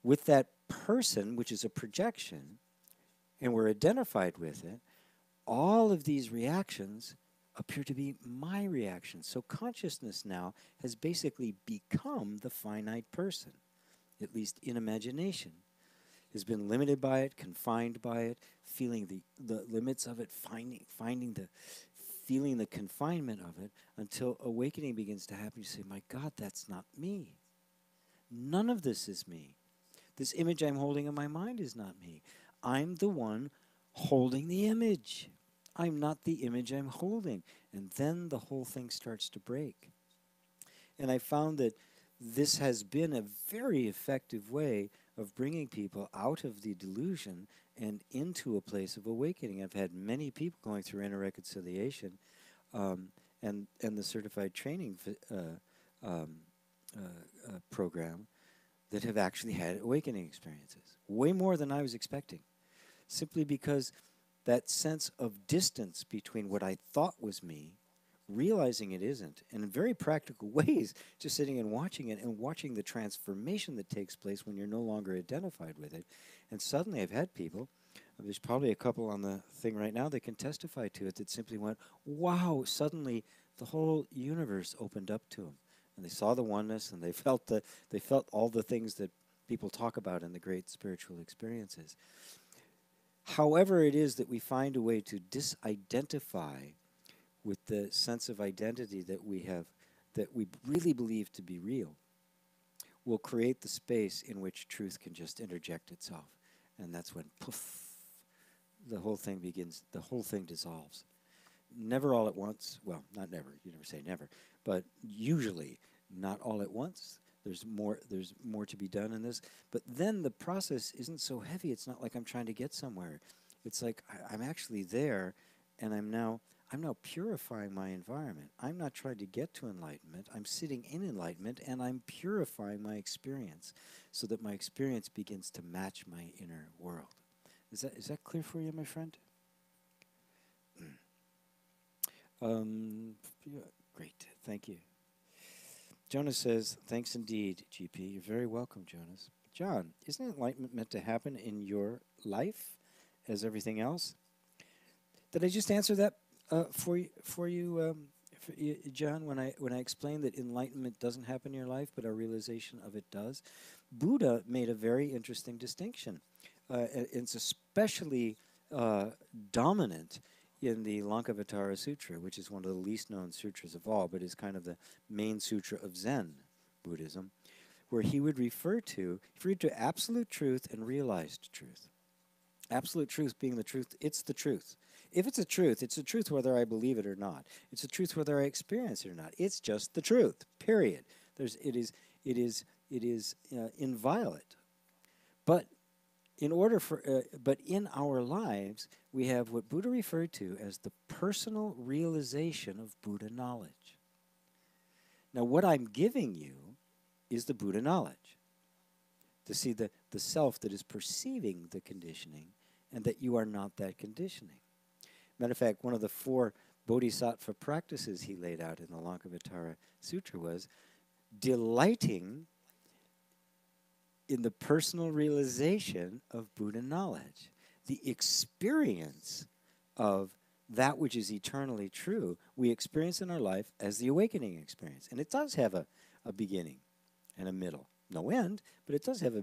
With that person, which is a projection, and we're identified with it, all of these reactions appear to be my reactions. So consciousness now has basically become the finite person, at least in imagination. Has been limited by it, confined by it, feeling the limits of it, feeling the confinement of it, until awakening begins to happen. You say, my God, that's not me. None of this is me. This image I'm holding in my mind is not me. I'm the one holding the image. I'm not the image I'm holding. And then the whole thing starts to break. And I found that this has been a very effective way of bringing people out of the delusion and into a place of awakening. I've had many people going through inner reconciliation and the certified training program that have actually had awakening experiences. Way more than I was expecting. Simply because that sense of distance between what I thought was me, realizing it isn't, and in very practical ways, just sitting and watching it and watching the transformation that takes place when you're no longer identified with it. And suddenly I've had people, there's probably a couple on the thing right now that can testify to it, that simply went, wow, suddenly the whole universe opened up to them. And they saw the oneness, and they felt all the things that people talk about in the great spiritual experiences. However it is that we find a way to disidentify with the sense of identity that we have, that we really believe to be real, will create the space in which truth can just interject itself. And that's when, poof, the whole thing begins, the whole thing dissolves. Never all at once. Well, not never. You never say never. But usually not all at once. There's more to be done in this. But then the process isn't so heavy. It's not like I'm trying to get somewhere. It's like I'm actually there, and I'm now purifying my environment. I'm not trying to get to enlightenment. I'm sitting in enlightenment, and I'm purifying my experience so that my experience begins to match my inner world. Is that clear for you, my friend? Yeah, great. Thank you. Jonas says, thanks indeed, GP. You're very welcome, Jonas. John, isn't enlightenment meant to happen in your life as everything else? Did I just answer that for you, John, when I explained that enlightenment doesn't happen in your life, but our realization of it does? Buddha made a very interesting distinction. It's especially dominant in the Lankavatara Sutra, which is one of the least known sutras of all, but is kind of the main sutra of Zen Buddhism, where he would refer to absolute truth and realized truth. Absolute truth being the truth, it's the truth. If it's a truth, it's a truth whether I believe it or not. It's a truth whether I experience it or not. It's just the truth, period. It is inviolate. But in our lives, we have what Buddha referred to as the personal realization of Buddha knowledge. Now, what I'm giving you is the Buddha knowledge, to see the self that is perceiving the conditioning and that you are not that conditioning. Matter of fact, one of the 4 bodhisattva practices he laid out in the Lankavatara Sutra was delighting in the personal realization of Buddha knowledge, the experience of that which is eternally true we experience in our life as the awakening experience. And it does have a beginning and a middle. No end, but it does have a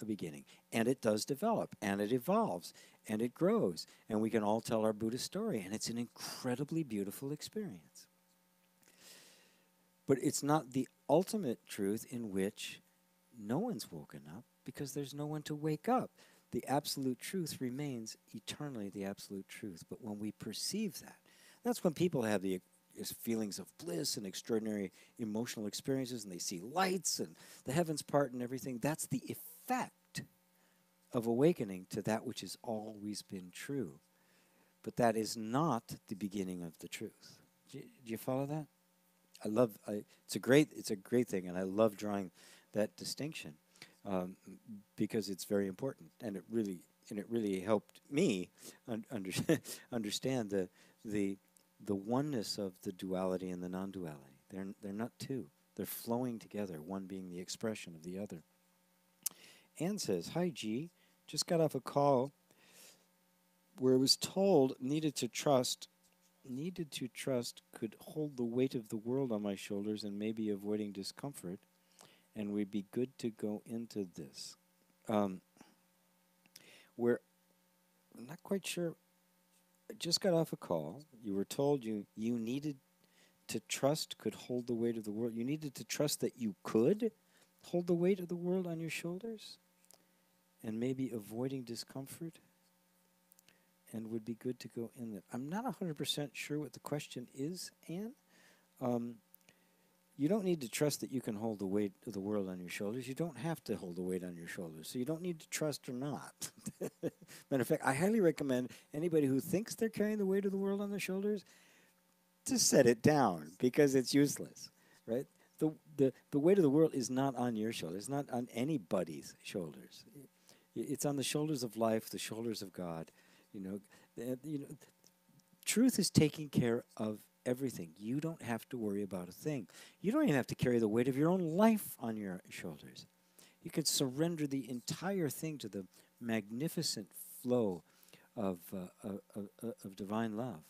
beginning. And it does develop, and it evolves, and it grows. And we can all tell our Buddha story, and it's an incredibly beautiful experience. But it's not the ultimate truth in which no one's woken up, because there's no one to wake up. The absolute truth remains eternally the absolute truth. But when we perceive that, that's when people have the feelings of bliss and extraordinary emotional experiences, and they see lights and the heavens part and everything. That's the effect of awakening to that which has always been true. But that is not the beginning of the truth. Do you follow that? It's a great thing, and I love drawing that distinction because it's very important, and it really helped me understand the oneness of the duality and the non-duality. They're not two. They're flowing together, one being the expression of the other. Anne says, hi, G. Just got off a call where it was told needed to trust could hold the weight of the world on my shoulders and maybe avoiding discomfort, and we'd be good to go into this. We're not quite sure. I just got off a call. You were told you needed to trust could hold the weight of the world. You needed to trust that you could hold the weight of the world on your shoulders and maybe avoiding discomfort, and would be good to go in that. I'm not 100% sure what the question is, Anne. You don't need to trust that you can hold the weight of the world on your shoulders. You don't have to hold the weight on your shoulders, so you don't need to trust or not. Matter of fact, I highly recommend anybody who thinks they're carrying the weight of the world on their shoulders to set it down, because it's useless, right? The weight of the world is not on your shoulders. It's not on anybody's shoulders. It's on the shoulders of life, the shoulders of God. Truth is taking care of everything. You don't have to worry about a thing. You don't even have to carry the weight of your own life on your shoulders. You can surrender the entire thing to the magnificent flow of divine love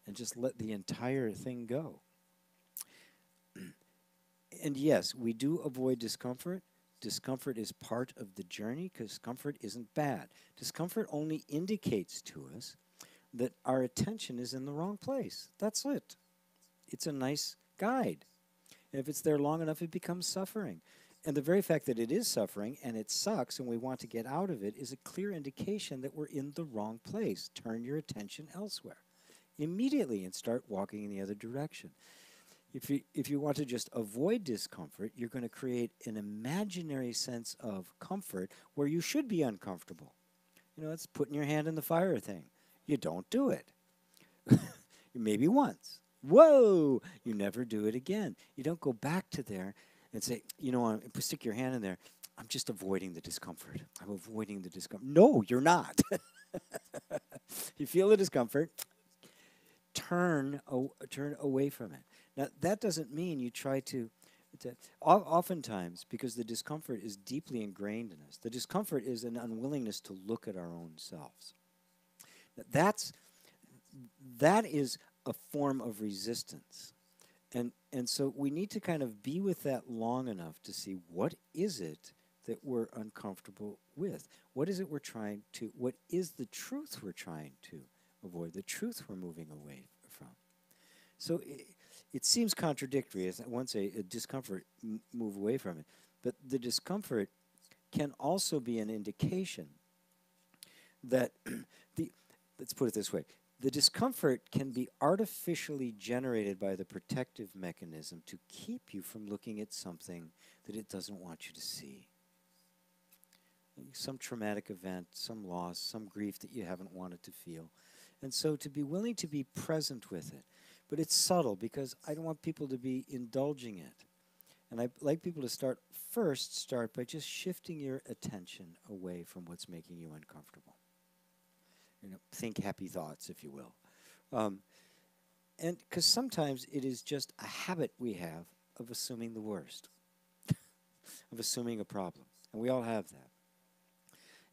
and just let the entire thing go. And yes, we do avoid discomfort. Discomfort is part of the journey, because discomfort isn't bad. Discomfort only indicates to us that our attention is in the wrong place. That's it. It's a nice guide. And if it's there long enough, it becomes suffering. And the very fact that it is suffering and it sucks and we want to get out of it is a clear indication that we're in the wrong place. Turn your attention elsewhere immediately and start walking in the other direction. If you want to just avoid discomfort, you're going to create an imaginary sense of comfort where you should be uncomfortable. It's putting your hand in the fire thing. You don't do it. Maybe once. Whoa! You never do it again. You don't go back to there and say, stick your hand in there. I'm just avoiding the discomfort. I'm avoiding the discomfort. No, you're not. You feel the discomfort. Turn away from it. Now, that doesn't mean you try to Oftentimes, because the discomfort is deeply ingrained in us, the discomfort is an unwillingness to look at our own selves. That's, that is a form of resistance. And so we need to kind of be with that long enough to see what is it that we're uncomfortable with? What is it we're trying to, what is the truth we're trying to avoid, the truth we're moving away from? So it seems contradictory as once a discomfort, move away from it. But the discomfort can also be an indication that, let's put it this way, the discomfort can be artificially generated by the protective mechanism to keep you from looking at something that it doesn't want you to see. Some traumatic event, some loss, some grief that you haven't wanted to feel. And so to be willing to be present with it. But it's subtle because I don't want people to be indulging it. And I'd like people to start by just shifting your attention away from what's making you uncomfortable. Think happy thoughts, if you will. And because sometimes it is just a habit we have of assuming the worst, of assuming a problem. And we all have that.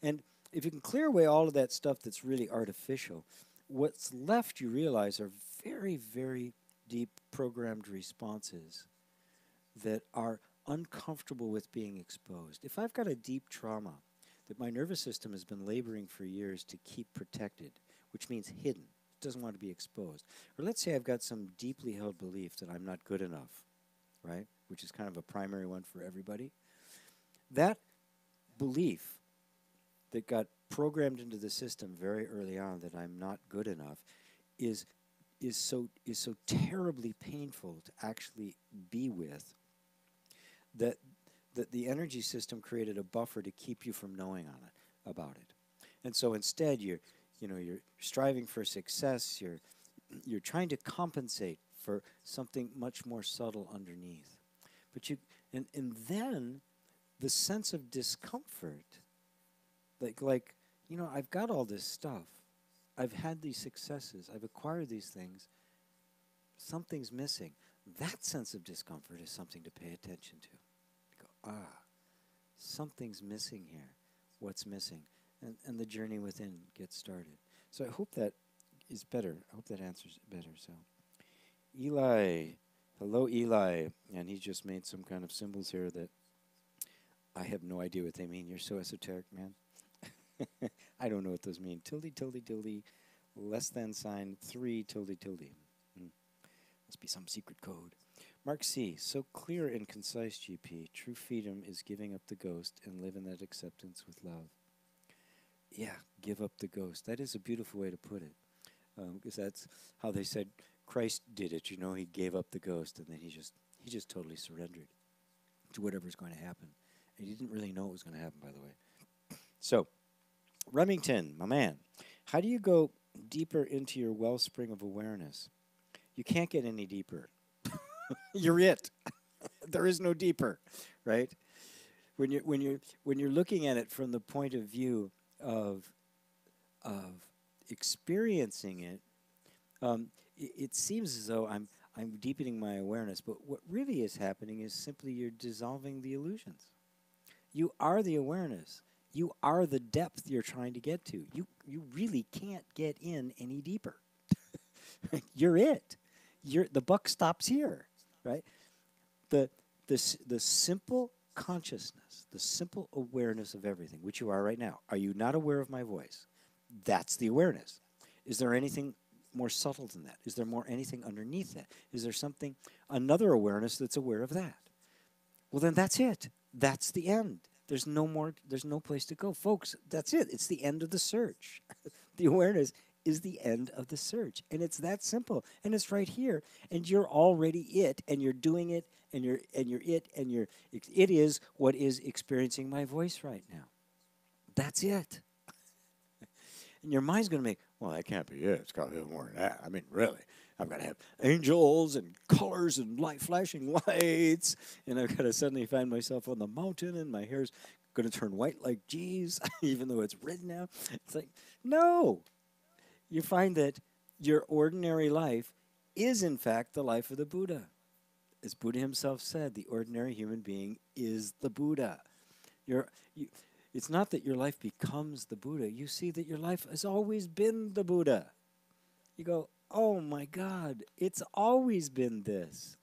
And if you can clear away all of that stuff that's really artificial, what's left, you realize, are very, very deep programmed responses that are uncomfortable with being exposed. If I've got a deep trauma that my nervous system has been laboring for years to keep protected, which means hidden, it doesn't want to be exposed. Or let's say I've got some deeply held belief that I'm not good enough, right? Which is kind of a primary one for everybody. That belief that got programmed into the system very early on that I'm not good enough is so terribly painful to actually be with that the energy system created a buffer to keep you from knowing about it. And so instead you're striving for success, you're trying to compensate for something much more subtle underneath. But and then the sense of discomfort, like I've got all this stuff. I've had these successes. I've acquired these things. Something's missing. That sense of discomfort is something to pay attention to. You go, something's missing here. What's missing? And the journey within gets started. So I hope that is better. I hope that answers it better. So, Eli. Hello, Eli. And he just made some kind of symbols here that I have no idea what they mean. You're so esoteric, man. I don't know what those mean. Tilde, tilde, tilde, less than sign, 3, tilde, tilde. Must be some secret code. Mark C. So clear and concise, GP. True freedom is giving up the ghost and live in that acceptance with love. Yeah, give up the ghost. That is a beautiful way to put it. Because that's how they said Christ did it. He gave up the ghost and then he just totally surrendered to whatever's going to happen. And he didn't really know what was going to happen, by the way. So, Remington, my man, how do you go deeper into your wellspring of awareness? You can't get any deeper. You're it. There is no deeper, right? When you're looking at it from the point of view of experiencing it, it seems as though I'm deepening my awareness, but what really is happening is simply you're dissolving the illusions. You are the awareness. You are the depth you're trying to get to. You really can't get in any deeper. You're it. The buck stops here, right? The simple consciousness, the simple awareness of everything, which you are right now. Are you not aware of my voice? That's the awareness. Is there anything more subtle than that? Is there anything underneath that? Is there another awareness that's aware of that? Well, then that's it. That's the end. There's no place to go. Folks, that's it. It's the end of the search. The awareness is the end of the search. And it's that simple. And it's right here. And you're already it, and you're doing it, and you're it, and it is what is experiencing my voice right now. That's it. And your mind's going to make, well, that can't be it. It's got to be more than that. I mean, really. I've got to have angels and colors and flashing lights. And I've got to suddenly find myself on the mountain and my hair's going to turn white like geez, even though it's red now. It's like, no. You find that your ordinary life is, in fact, the life of the Buddha. As Buddha himself said, the ordinary human being is the Buddha. It's not that your life becomes the Buddha. You see that your life has always been the Buddha. You go, oh my God, it's always been this.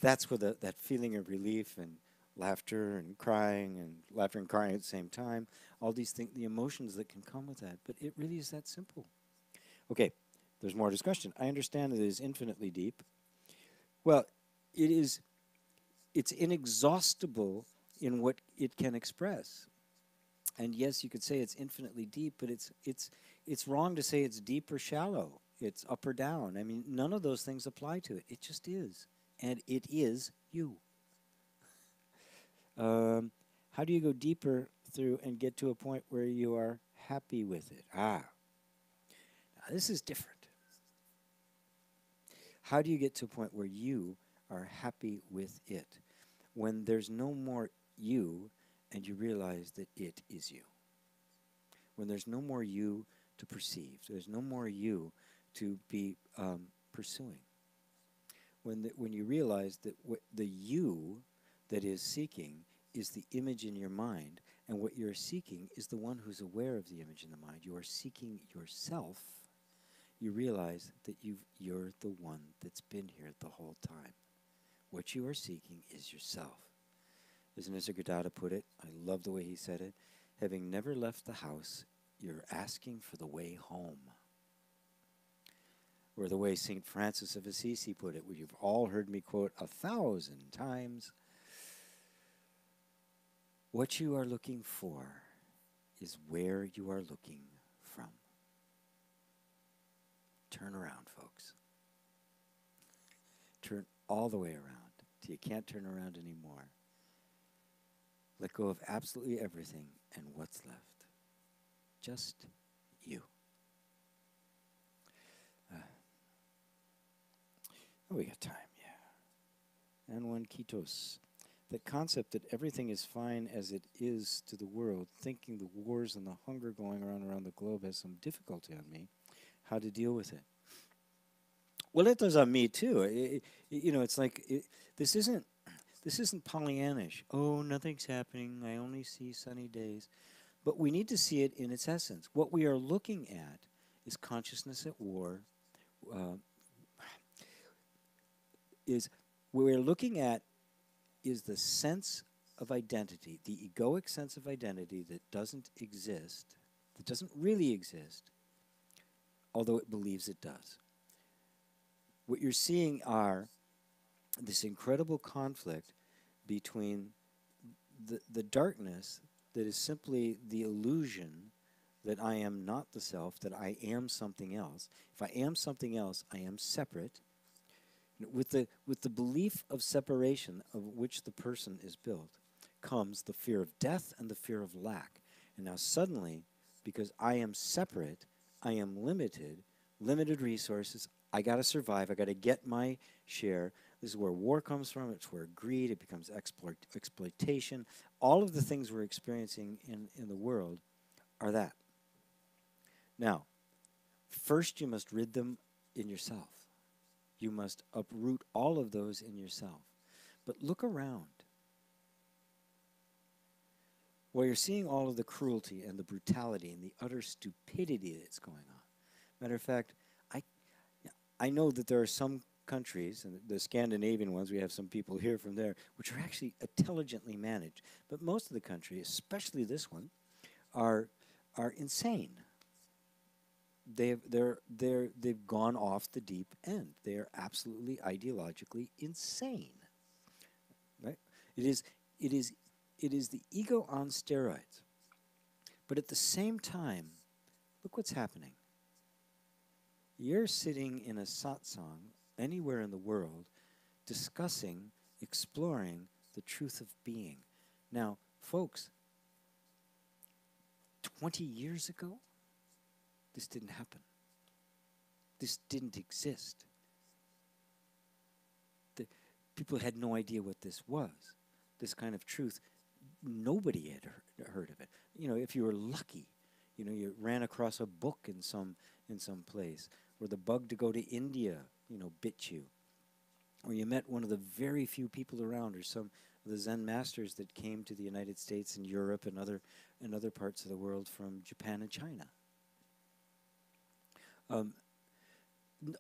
That's where that feeling of relief and laughter and crying and laughter and crying at the same time, all these things, the emotions that can come with that. But it really is that simple. Okay, there's more discussion. I understand that it is infinitely deep. Well, it's inexhaustible in what it can express. And yes, you could say it's infinitely deep, but it's wrong to say it's deep or shallow. It's up or down. I mean, none of those things apply to it. It just is. And it is you. How do you go deeper through and get to a point where you are happy with it? Now, this is different. How do you get to a point where you are happy with it? When there's no more you and you realize that it is you. When there's no more you to perceive. There's no more you to be pursuing. When you realize that the you that is seeking is the image in your mind, and what you're seeking is the one who's aware of the image in the mind. You are seeking yourself. You realize that you're the one that's been here the whole time. What you are seeking is yourself. As Nisargadatta put it, I love the way he said it, having never left the house, you're asking for the way home. Or the way St. Francis of Assisi put it, which you've all heard me quote 1,000 times. What you are looking for is where you are looking from. Turn around, folks. Turn all the way around till you can't turn around anymore. Let go of absolutely everything, and what's left? Just you. We got time, yeah. And one Kitos. The concept that everything is fine as it is to the world, thinking the wars and the hunger going around the globe has some difficulty on me. How to deal with it? Well, it does on me too. It's like this isn't Pollyannish. Oh, nothing's happening. I only see sunny days. But we need to see it in its essence. What we are looking at is consciousness at war. What we're looking at is the sense of identity, the egoic sense of identity that doesn't exist, that doesn't really exist, although it believes it does. What you're seeing are this incredible conflict between the darkness that is simply the illusion that I am not the self, that I am something else. If I am something else, I am separate. With the belief of separation of which the person is built comes the fear of death and the fear of lack. And now suddenly, because I am separate, I am limited resources, I got to survive, I got to get my share. This is where war comes from, it's where greed, it becomes exploitation. All of the things we're experiencing in the world are that. Now, first you must rid them in yourself. You must uproot all of those in yourself. But look around. While you're seeing all of the cruelty and the brutality and the utter stupidity that's going on. Matter of fact, I know that there are some countries, and the Scandinavian ones, we have some people here from there, which are actually intelligently managed. But most of the countries, especially this one, are insane. They've gone off the deep end. They are absolutely ideologically insane. Right? It is the ego on steroids. But at the same time, look what's happening. You're sitting in a satsang anywhere in the world discussing, exploring the truth of being. Now, folks, 20 years ago, this didn't happen. This didn't exist. People had no idea what this was. This kind of truth, nobody had heard of it. If you were lucky, you ran across a book in some place, or the bug to go to India, bit you. or you met one of the very few people around, or some of the Zen masters that came to the United States and Europe and other parts of the world from Japan and China.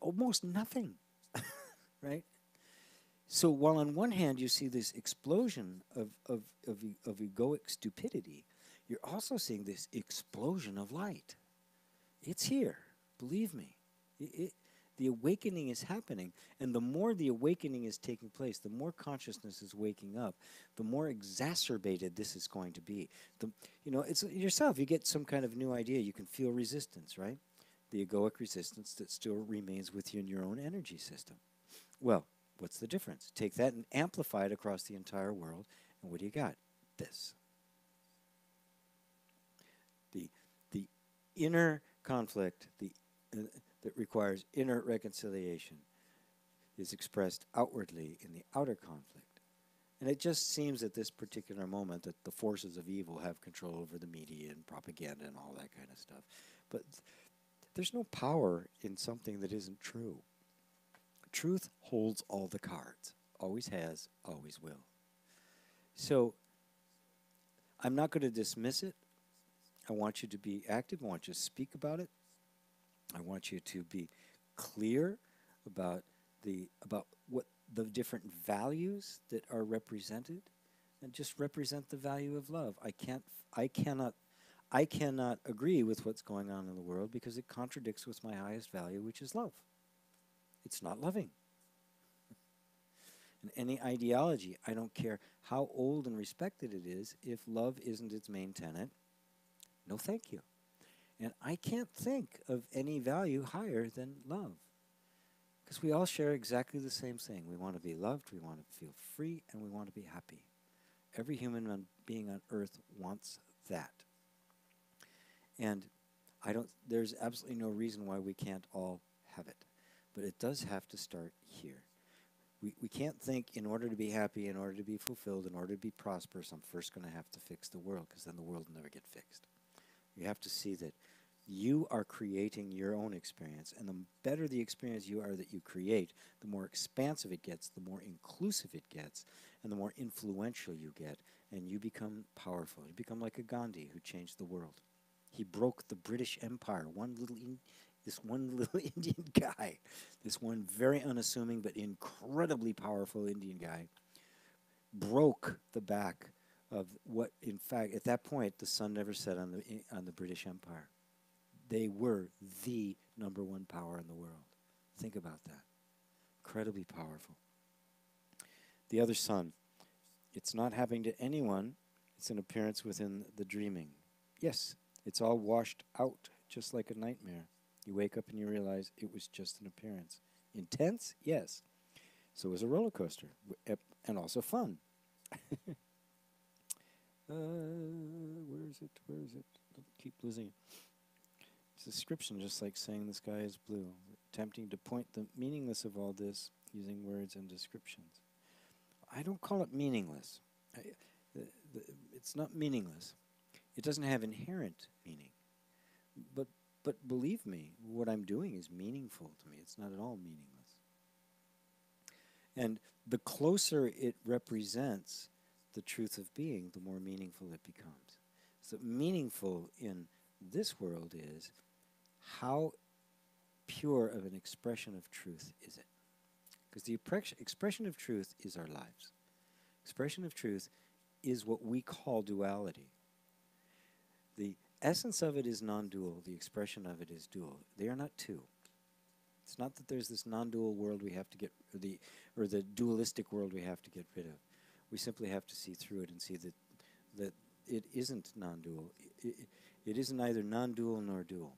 Almost nothing, right? So while on one hand you see this explosion of egoic stupidity, you're also seeing this explosion of light. It's here, believe me. The awakening is happening, and the more the awakening is taking place, the more consciousness is waking up, the more exacerbated this is going to be. It's yourself. You get some kind of new idea, you can feel resistance, right? The egoic resistance that still remains with you in your own energy system. Well, what's the difference? Take that and amplify it across the entire world, and what do you got? This. The inner conflict that requires inner reconciliation is expressed outwardly in the outer conflict. And it just seems at this particular moment that the forces of evil have control over the media and propaganda and all that kind of stuff. But there's no power in something that isn't true. Truth holds all the cards. Always has, always will. So I'm not going to dismiss it. I want you to be active. I want you to speak about it. I want you to be clear about what the different values that are represented, and just represent the value of love. I cannot agree with what's going on in the world because it contradicts with my highest value, which is love. It's not loving. And any ideology, I don't care how old and respected it is, if love isn't its main tenet, no thank you. And I can't think of any value higher than love. Because we all share exactly the same thing. We want to be loved, we want to feel free, and we want to be happy. Every human being on earth wants that. And there's absolutely no reason why we can't all have it. But it does have to start here. We can't think in order to be happy, in order to be fulfilled, in order to be prosperous, I'm first going to have to fix the world, because then the world will never get fixed. You have to see that you are creating your own experience, and the better the experience you are that you create, the more expansive it gets, the more inclusive it gets, and the more influential you get, and you become powerful. You become like a Gandhi who changed the world. He broke the British Empire. This one little Indian guy, this one very unassuming but incredibly powerful Indian guy, broke the back of what, in fact, at that point, the sun never set on the British Empire. They were the #1 power in the world. Think about that. Incredibly powerful. The other sun, it's not happening to anyone. It's an appearance within the dreaming. Yes, it's all washed out, just like a nightmare. You wake up and you realize it was just an appearance. Intense? Yes. So it was a roller coaster, and also fun. Where is it? Where is it? I keep losing it. It's a description, just like saying the sky is blue, attempting to point the meaningless of all this using words and descriptions. I don't call it meaningless. It's not meaningless. It doesn't have inherent meaning. But believe me, what I'm doing is meaningful to me. It's not at all meaningless. And the closer it represents the truth of being, the more meaningful it becomes. So meaningful in this world is, how pure of an expression of truth is it? Because the expression of truth is our lives. Expression of truth is what we call duality. The essence of it is non-dual. The expression of it is dual. They are not two. It's not that there's this non-dual world we have to get, or the dualistic world we have to get rid of. We simply have to see through it and see that it isn't non-dual. It isn't either non-dual nor dual.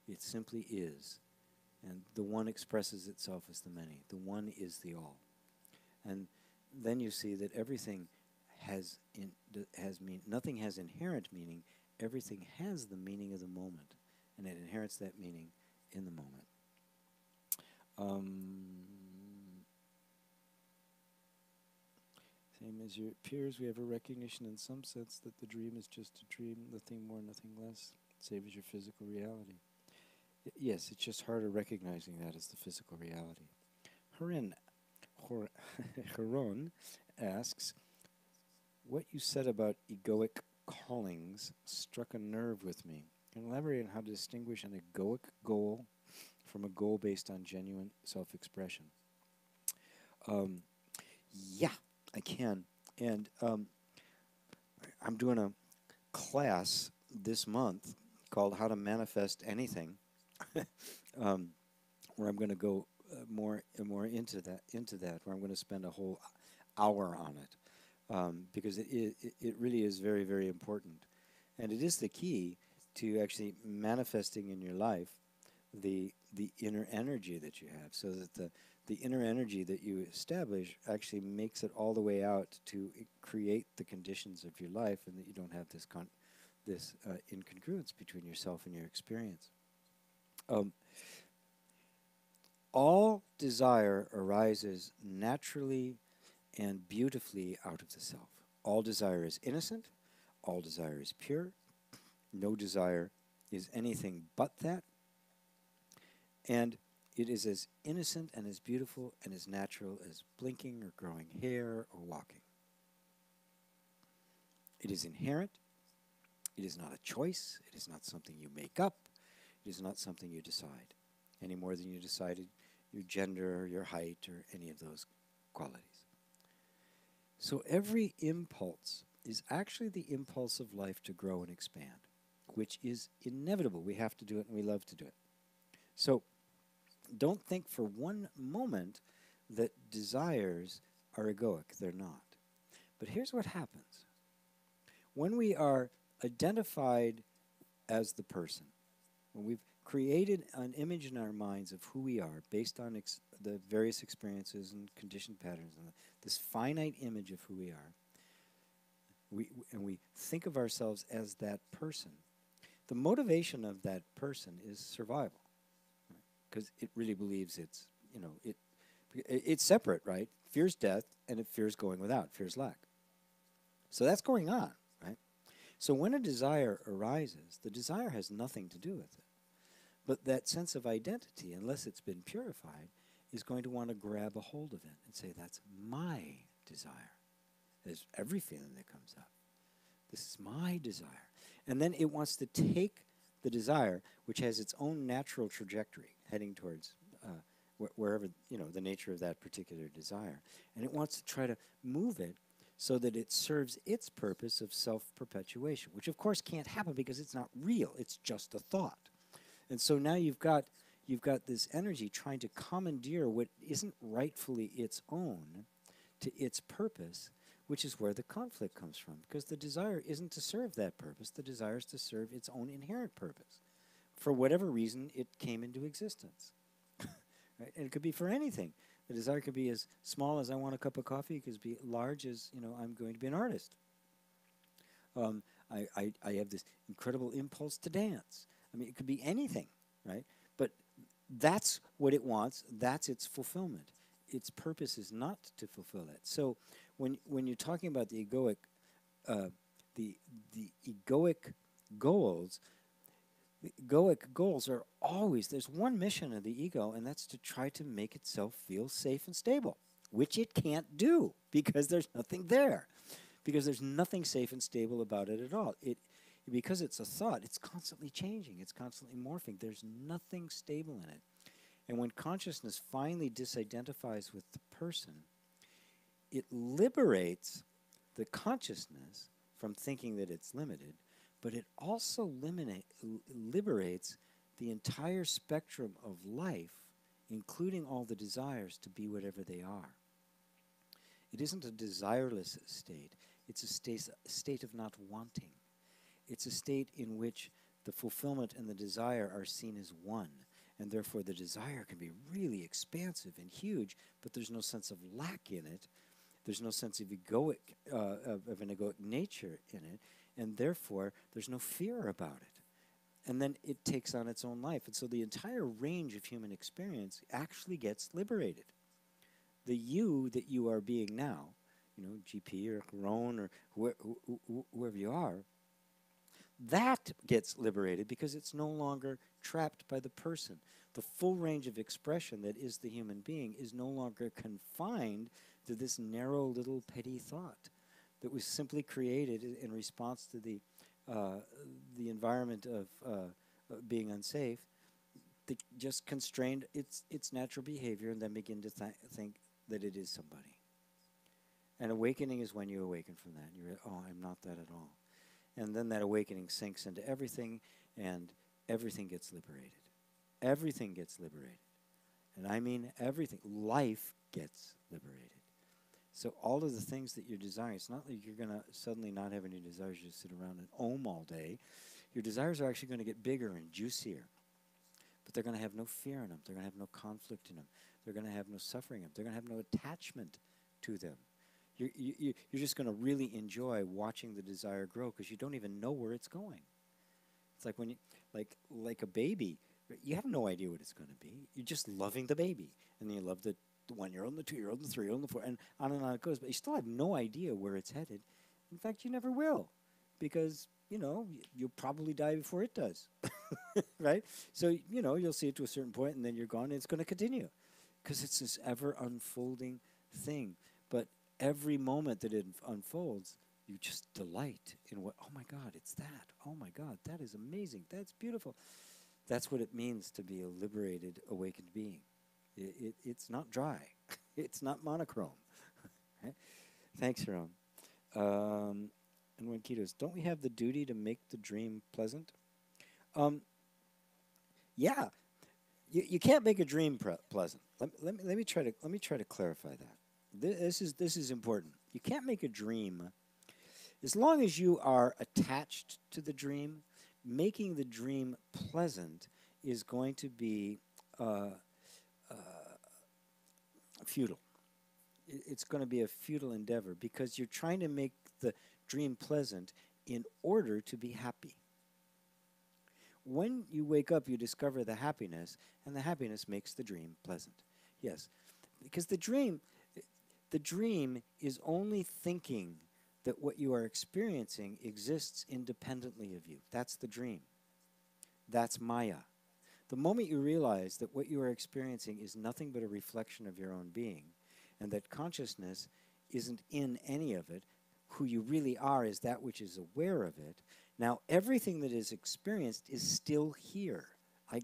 It simply is. And the one expresses itself as the many. The one is the all. And then you see that everything nothing has inherent meaning. Everything has the meaning of the moment. And it inherits that meaning in the moment. Same as your peers, we have a recognition in some sense that the dream is just a dream, nothing more, nothing less, same as your physical reality. Yes, it's just harder recognizing that as the physical reality. Harin, Heron asks, what you said about egoic callings struck a nerve with me. Can you elaborate on how to distinguish an egoic goal from a goal based on genuine self-expression? Yeah, I can. And I'm doing a class this month called How to Manifest Anything, where I'm going to go more and more into that, where I'm going to spend a whole hour on it, because it really is very, very important. And it is the key to actually manifesting in your life the inner energy that you have, so that the inner energy that you establish actually makes it all the way out to create the conditions of your life, and that you don't have this incongruence between yourself and your experience. All desire arises naturally and beautifully out of the self. All desire is innocent. All desire is pure. No desire is anything but that. And it is as innocent and as beautiful and as natural as blinking or growing hair or walking. It is inherent. It is not a choice. It is not something you make up. It is not something you decide, any more than you decided your gender or your height or any of those qualities. So every impulse is actually the impulse of life to grow and expand, which is inevitable. We have to do it, and we love to do it. So don't think for one moment that desires are egoic. They're not. But here's what happens. When we are identified as the person, when we've created an image in our minds of who we are based on the various experiences and conditioned patterns, and this finite image of who we are, and we think of ourselves as that person, the motivation of that person is survival, because it really believes it's, it's separate, right? Fears death, and it fears going without, fears lack. So that's going on, right? So when a desire arises, the desire has nothing to do with it. But that sense of identity, unless it's been purified, is going to want to grab a hold of it and say, that's my desire. There's every feeling that comes up. This is my desire. And then it wants to take the desire, which has its own natural trajectory, heading towards wherever, the nature of that particular desire. And it wants to try to move it so that it serves its purpose of self-perpetuation, which of course can't happen because it's not real. It's just a thought. And so now you've got this energy trying to commandeer what isn't rightfully its own to its purpose, which is where the conflict comes from. Because the desire isn't to serve that purpose. The desire is to serve its own inherent purpose. For whatever reason, it came into existence. Right? And it could be for anything. The desire could be as small as I want a cup of coffee. It could be large as, I'm going to be an artist. I have this incredible impulse to dance. I mean, it could be anything, right? But that's what it wants. That's its fulfillment. Its purpose is not to fulfill that. So when you're talking about the egoic goals, the egoic goals are always, there's one mission of the ego, and that's to try to make itself feel safe and stable, which it can't do because there's nothing there, because there's nothing safe and stable about it at all. Because it's a thought, it's constantly changing, it's constantly morphing. There's nothing stable in it. And when consciousness finally disidentifies with the person, it liberates the consciousness from thinking that it's limited, but it also liberates the entire spectrum of life, including all the desires, to be whatever they are. It isn't a desireless state. It's a state of not wanting. It's a state in which the fulfillment and the desire are seen as one, and therefore the desire can be really expansive and huge, but there's no sense of lack in it. There's no sense of egoic, of an egoic nature in it, and therefore there's no fear about it. And then it takes on its own life. And so the entire range of human experience actually gets liberated. The you that you are being now, GP or Ron or whoever you are, that gets liberated because it's no longer trapped by the person. The full range of expression that is the human being is no longer confined to this narrow little petty thought that was simply created in response to the environment of being unsafe, that just constrained its natural behavior and then begin to think that it is somebody. And awakening is when you awaken from that. You're, oh, I'm not that at all. And then that awakening sinks into everything, and everything gets liberated. Everything gets liberated. And I mean everything. Life gets liberated. So all of the things that you're desiring, it's not like you're going to suddenly not have any desires, you just sit around and ohm all day. Your desires are actually going to get bigger and juicier. But they're going to have no fear in them. They're going to have no conflict in them. They're going to have no suffering in them. They're going to have no attachment to them. You're just going to really enjoy watching the desire grow because you don't even know where it's going. It's like when you, like a baby, you have no idea what it's going to be. You're just loving the baby. And then you love the 1-year-old and the 2-year-old and the 3-year-old and the 4, and on it goes. But you still have no idea where it's headed. In fact, you never will, because, you know, you'll probably die before it does, right? So, you know, you'll see it to a certain point, and then you're gone, and it's going to continue, because it's this ever-unfolding thing. But every moment that it unfolds, you just delight in what, oh, my God, it's that. Oh, my God, that is amazing. That's beautiful. That's what it means to be a liberated, awakened being. It's not dry. It's not monochrome. Right? Thanks, Ron. And when Kitos, don't we have the duty to make the dream pleasant? Yeah, you can't make a dream pleasant. Let me try to clarify that. This is important. You can't make a dream as long as you are attached to the dream. Making the dream pleasant is going to be futile. It's going to be a futile endeavor because you're trying to make the dream pleasant in order to be happy. When you wake up, you discover the happiness, and the happiness makes the dream pleasant. Yes, because the dream is only thinking that what you are experiencing exists independently of you. That's the dream. That's Maya. The moment you realize that what you are experiencing is nothing but a reflection of your own being, and that consciousness isn't in any of it, who you really are is that which is aware of it. Now, everything that is experienced is still here. I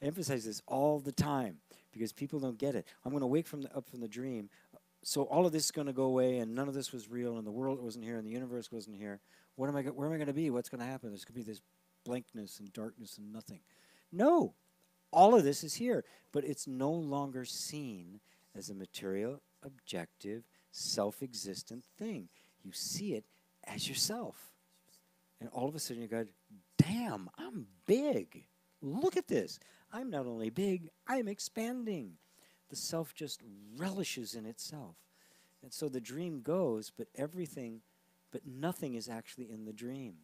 emphasize this all the time because people don't get it. I'm going to wake up from the dream, so all of this is going to go away, and none of this was real, and the world wasn't here, and the universe wasn't here. Where am I going to be? What's going to happen? There's going to be this blankness and darkness and nothing. No, all of this is here, but it's no longer seen as a material, objective, self-existent thing. You see it as yourself. And all of a sudden you go, damn, I'm big. Look at this. I'm not only big, I'm expanding. The self just relishes in itself. And so the dream goes, but nothing is actually in the dream.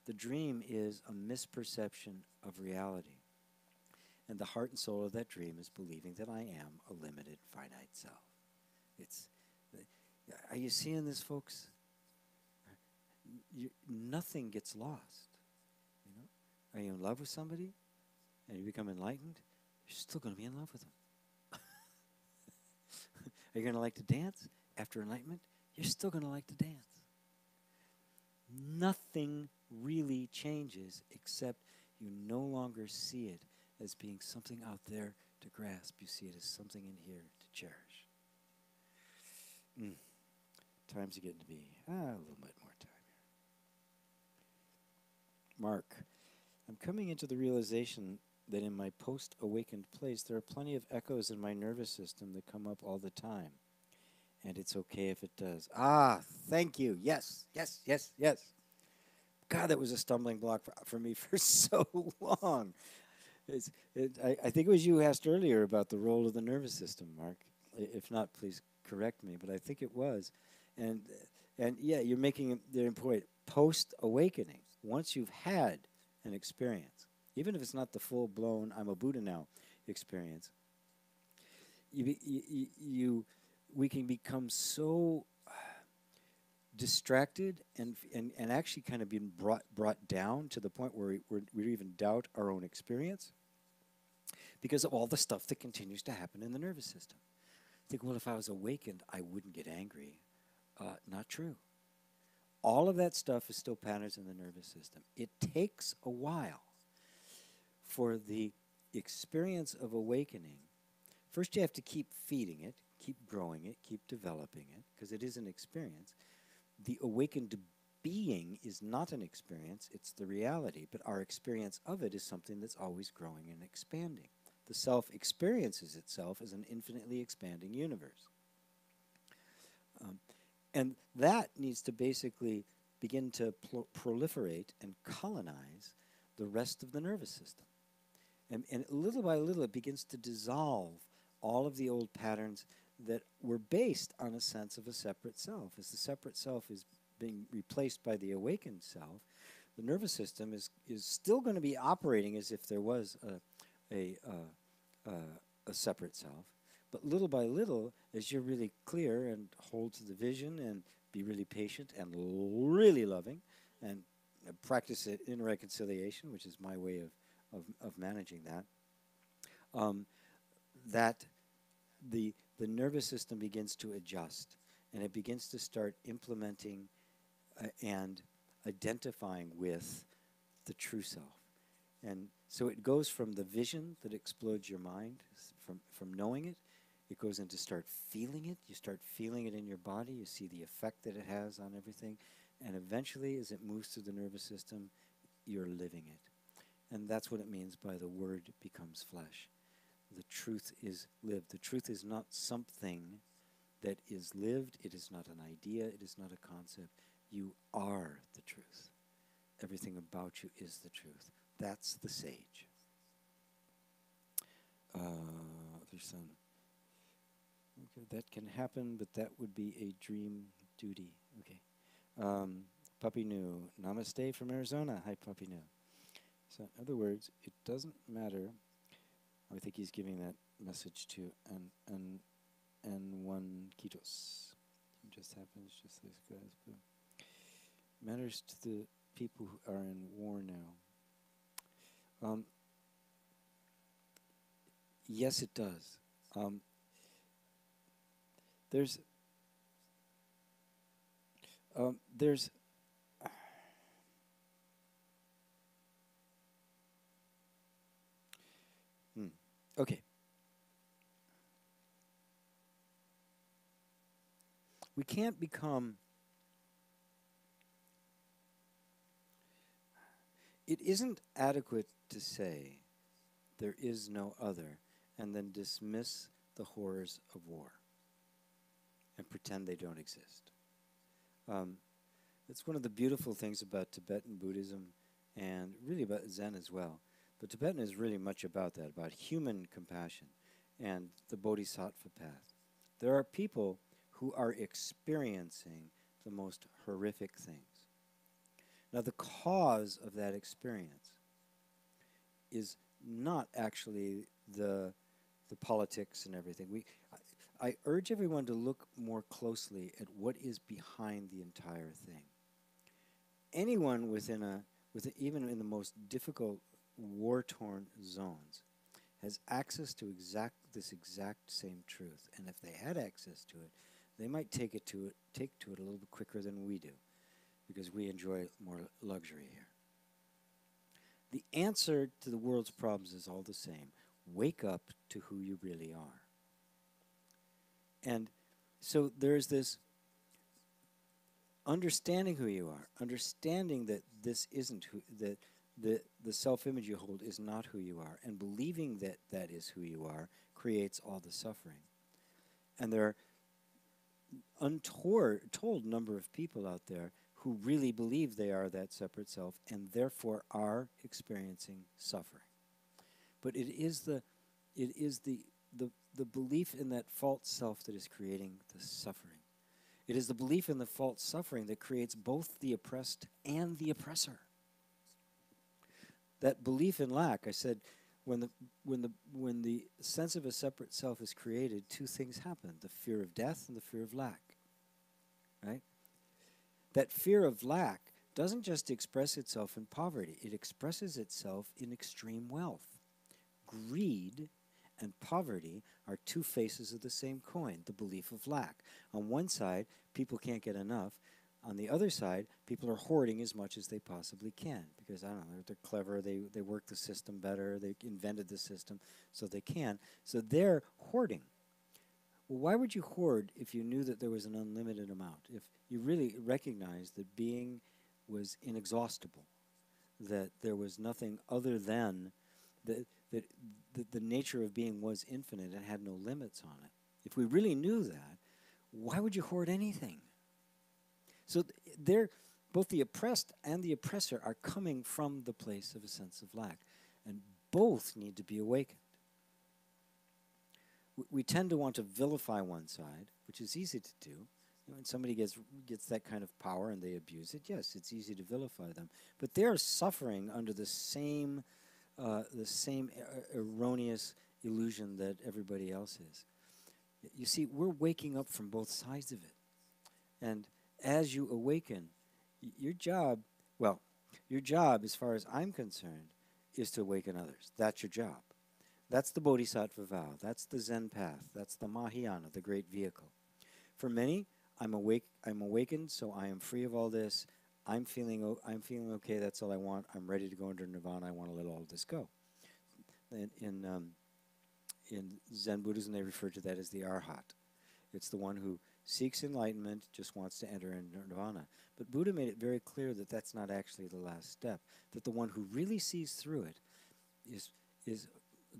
The dream is a misperception of reality. And the heart and soul of that dream is believing that I am a limited, finite self. Are you seeing this, folks? Nothing gets lost. You know? Are you in love with somebody and you become enlightened? You're still going to be in love with them. Are you going to like to dance after enlightenment? You're still going to like to dance. Nothing really changes except you no longer see it as being something out there to grasp. You see it as something in here to cherish. Time's getting to be a little bit more time here. Mark, I'm coming into the realization that in my post-awakened place, there are plenty of echoes in my nervous system that come up all the time. And it's okay if it does. Thank you. Yes. God, that was a stumbling block for me for so long. I think it was you who asked earlier about the role of the nervous system, Mark. If not, please correct me. But I think it was. And yeah, you're making the point. Post-awakening, once you've had an experience, even if it's not the full-blown I'm a Buddha now experience, we can become so distracted and actually kind of being brought down to the point where we even doubt our own experience. because of all the stuff that continues to happen in the nervous system. Think, well, if I was awakened, I wouldn't get angry. Not true. All of that stuff is still patterns in the nervous system. It takes a while for the experience of awakening. First, you have to keep feeding it, keep growing it, keep developing it, because it is an experience. The awakened being is not an experience, it's the reality, but our experience of it is something that's always growing and expanding. The self experiences itself as an infinitely expanding universe. And that needs to basically begin to proliferate and colonize the rest of the nervous system. And little by little, it begins to dissolve all of the old patterns that were based on a sense of a separate self. As the separate self is being replaced by the awakened self, the nervous system is still going to be operating as if there was a separate self. But little by little, as you're really clear and hold to the vision and be really patient and really loving and practice it in reconciliation, which is my way of managing that, that the nervous system begins to adjust, and it begins to start implementing and identifying with the true self. And so it goes from the vision that explodes your mind, from knowing it. It goes into start feeling it. You start feeling it in your body. You see the effect that it has on everything. And eventually, as it moves through the nervous system, you're living it. And that's what it means by the word becomes flesh. The truth is lived. The truth is not something that is lived. It is not an idea. It is not a concept. You are the truth. Everything about you is the truth. That's the sage. There's some... Okay, that can happen, but that would be a dream duty. Okay. Puppy New. Namaste from Arizona. Hi, Puppy New. So, in other words, it doesn't matter. I think he's giving that message to N1 Kitos. It just happens just these guys. But matters to the people who are in war now. Yes, it does. There's okay. We can't become... It isn't adequate to say there is no other and then dismiss the horrors of war and pretend they don't exist. It's one of the beautiful things about Tibetan Buddhism and really about Zen as well. But Tibetan is really much about that, about human compassion and the bodhisattva path. There are people who are experiencing the most horrific things. Now, the cause of that experience is not actually the politics and everything. I urge everyone to look more closely at what is behind the entire thing. Anyone even in the most difficult war-torn zones has access to this exact same truth. And if they had access to it, they might take to it a little bit quicker than we do, because we enjoy more luxury here. The answer to the world's problems is all the same. Wake up to who you really are. And so there's this understanding who you are, understanding that this isn't who, that the self-image you hold is not who you are, and believing that that is who you are creates all the suffering. And there are untold number of people out there who really believe they are that separate self and therefore are experiencing suffering. But it is the belief in that false self that is creating the suffering. It is the belief in the false suffering that creates both the oppressed and the oppressor. That belief in lack, I said, when the sense of a separate self is created, two things happen: the fear of death and the fear of lack. Right? That fear of lack doesn't just express itself in poverty; it expresses itself in extreme wealth, greed and poverty are two faces of the same coin, the belief of lack. On one side, people can't get enough. On the other side, people are hoarding as much as they possibly can because, I don't know, they're clever, they work the system better, they invented the system, so they can. So they're hoarding. Well, why would you hoard if you knew that there was an unlimited amount? If you really recognized that being was inexhaustible, that there was nothing other than that the nature of being was infinite and had no limits on it. If we really knew that, why would you hoard anything? So both the oppressed and the oppressor are coming from the place of a sense of lack, and both need to be awakened. We tend to want to vilify one side, which is easy to do. When somebody gets that kind of power and they abuse it, yes, it's easy to vilify them. But they're suffering under the same erroneous illusion that everybody else is. You see, we're waking up from both sides of it. And as you awaken, your job, as far as I'm concerned, is to awaken others. That's your job. That's the Bodhisattva vow. That's the Zen path. That's the Mahayana, the great vehicle. For many, I'm awakened, so I am free of all this. I'm feeling okay. That's all I want. I'm ready to go into nirvana. I want to let all of this go. In Zen Buddhism, they refer to that as the arhat. It's the one who seeks enlightenment, just wants to enter into nirvana. But Buddha made it very clear that that's not actually the last step. That the one who really sees through it is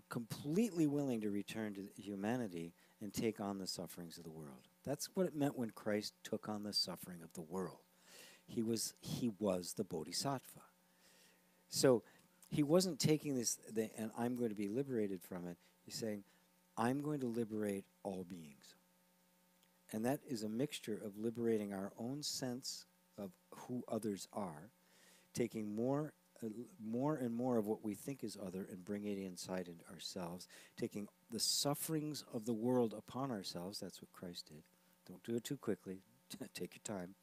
completely willing to return to humanity and take on the sufferings of the world. That's what it meant when Christ took on the suffering of the world. He was the Bodhisattva. So he wasn't taking this, and I'm going to be liberated from it. He's saying, I'm going to liberate all beings. And that is a mixture of liberating our own sense of who others are, taking more and more of what we think is other and bringing it inside into ourselves, taking the sufferings of the world upon ourselves. That's what Christ did. Don't do it too quickly. Take your time.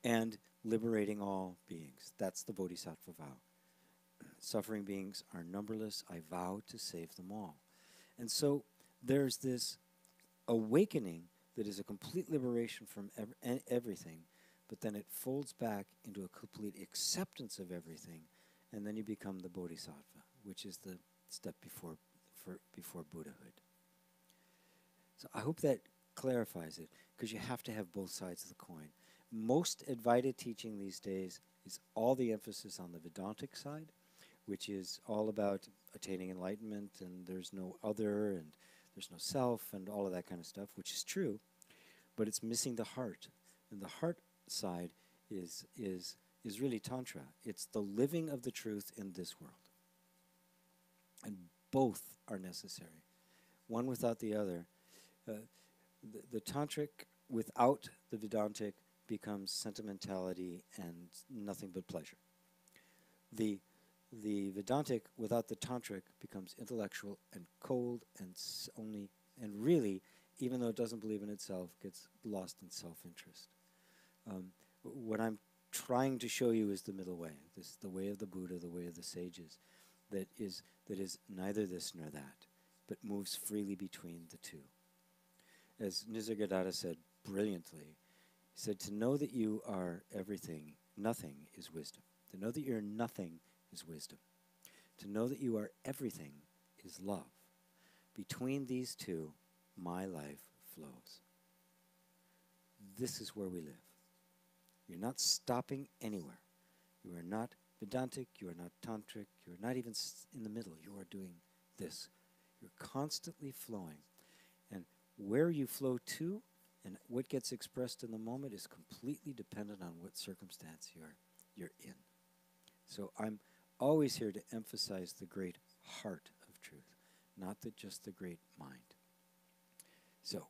And liberating all beings. That's the Bodhisattva vow. Suffering beings are numberless. I vow to save them all. And so there's this awakening that is a complete liberation from everything, but then it folds back into a complete acceptance of everything, and then you become the Bodhisattva, which is the step before Buddhahood. So I hope that clarifies it, because you have to have both sides of the coin. Most Advaita teaching these days is all the emphasis on the Vedantic side, which is all about attaining enlightenment, and there's no other, and there's no self, and all of that kind of stuff, which is true, but it's missing the heart. And the heart side is really Tantra. It's the living of the truth in this world. And both are necessary. One without the other. The Tantric without the Vedantic becomes sentimentality and nothing but pleasure. The Vedantic without the Tantric becomes intellectual and cold and really, even though it doesn't believe in itself, gets lost in self-interest. What I'm trying to show you is the middle way, the way of the Buddha, the way of the sages, that is neither this nor that, but moves freely between the two. As Nisargadatta said brilliantly, he said, to know that you are everything, nothing is wisdom. To know that you're nothing is wisdom. To know that you are everything is love. Between these two, my life flows. This is where we live. You're not stopping anywhere. You are not Vedantic, you are not Tantric, you are not even in the middle. You are doing this. You're constantly flowing. And where you flow to and what gets expressed in the moment is completely dependent on what circumstance you're in. So I'm always here to emphasize the great heart of truth, not just the great mind. So,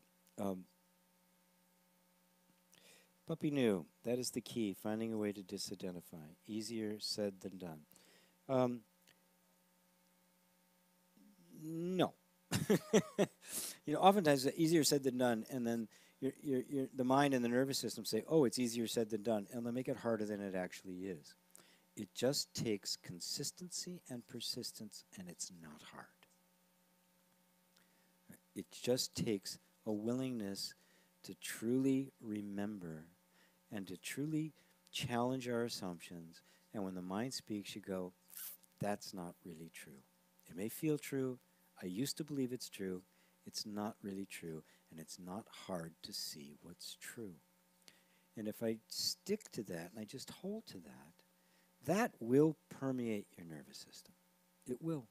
Puppy New, that is the key, finding a way to disidentify. Easier said than done. No. Oftentimes it's easier said than done, and then the mind and the nervous system say, oh, it's easier said than done, and they'll make it harder than it actually is. It just takes consistency and persistence, and it's not hard. It just takes a willingness to truly remember and to truly challenge our assumptions. And when the mind speaks, you go, that's not really true. It may feel true. I used to believe it's true. It's not really true. And it's not hard to see what's true. And if I stick to that and I just hold to that, that will permeate your nervous system. It will.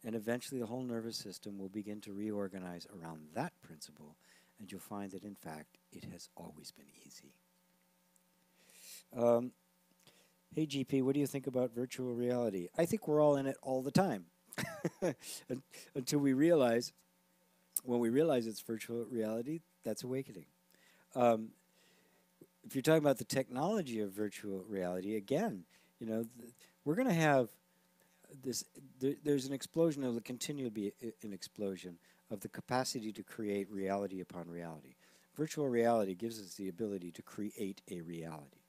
And eventually the whole nervous system will begin to reorganize around that principle, and you'll find that, in fact, it has always been easy. Hey, GP, what do you think about virtual reality? I think we're all in it all the time. Until we realize, when we realize it's virtual reality, that's awakening. If you're talking about the technology of virtual reality, again, you know, we're going to have this, there's an explosion, there will continue to be an explosion of the capacity to create reality upon reality. Virtual reality gives us the ability to create a reality.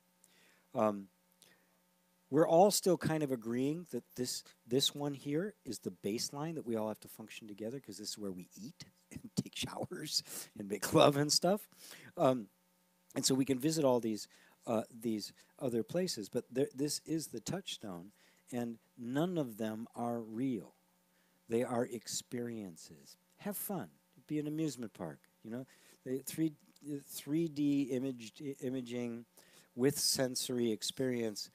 We're all still kind of agreeing that this one here is the baseline that we all have to function together, because this is where we eat and take showers and make love and stuff. And so we can visit all these other places, but this is the touchstone, and none of them are real. They are experiences. Have fun. Be an amusement park. You know, 3D imaging with sensory experience.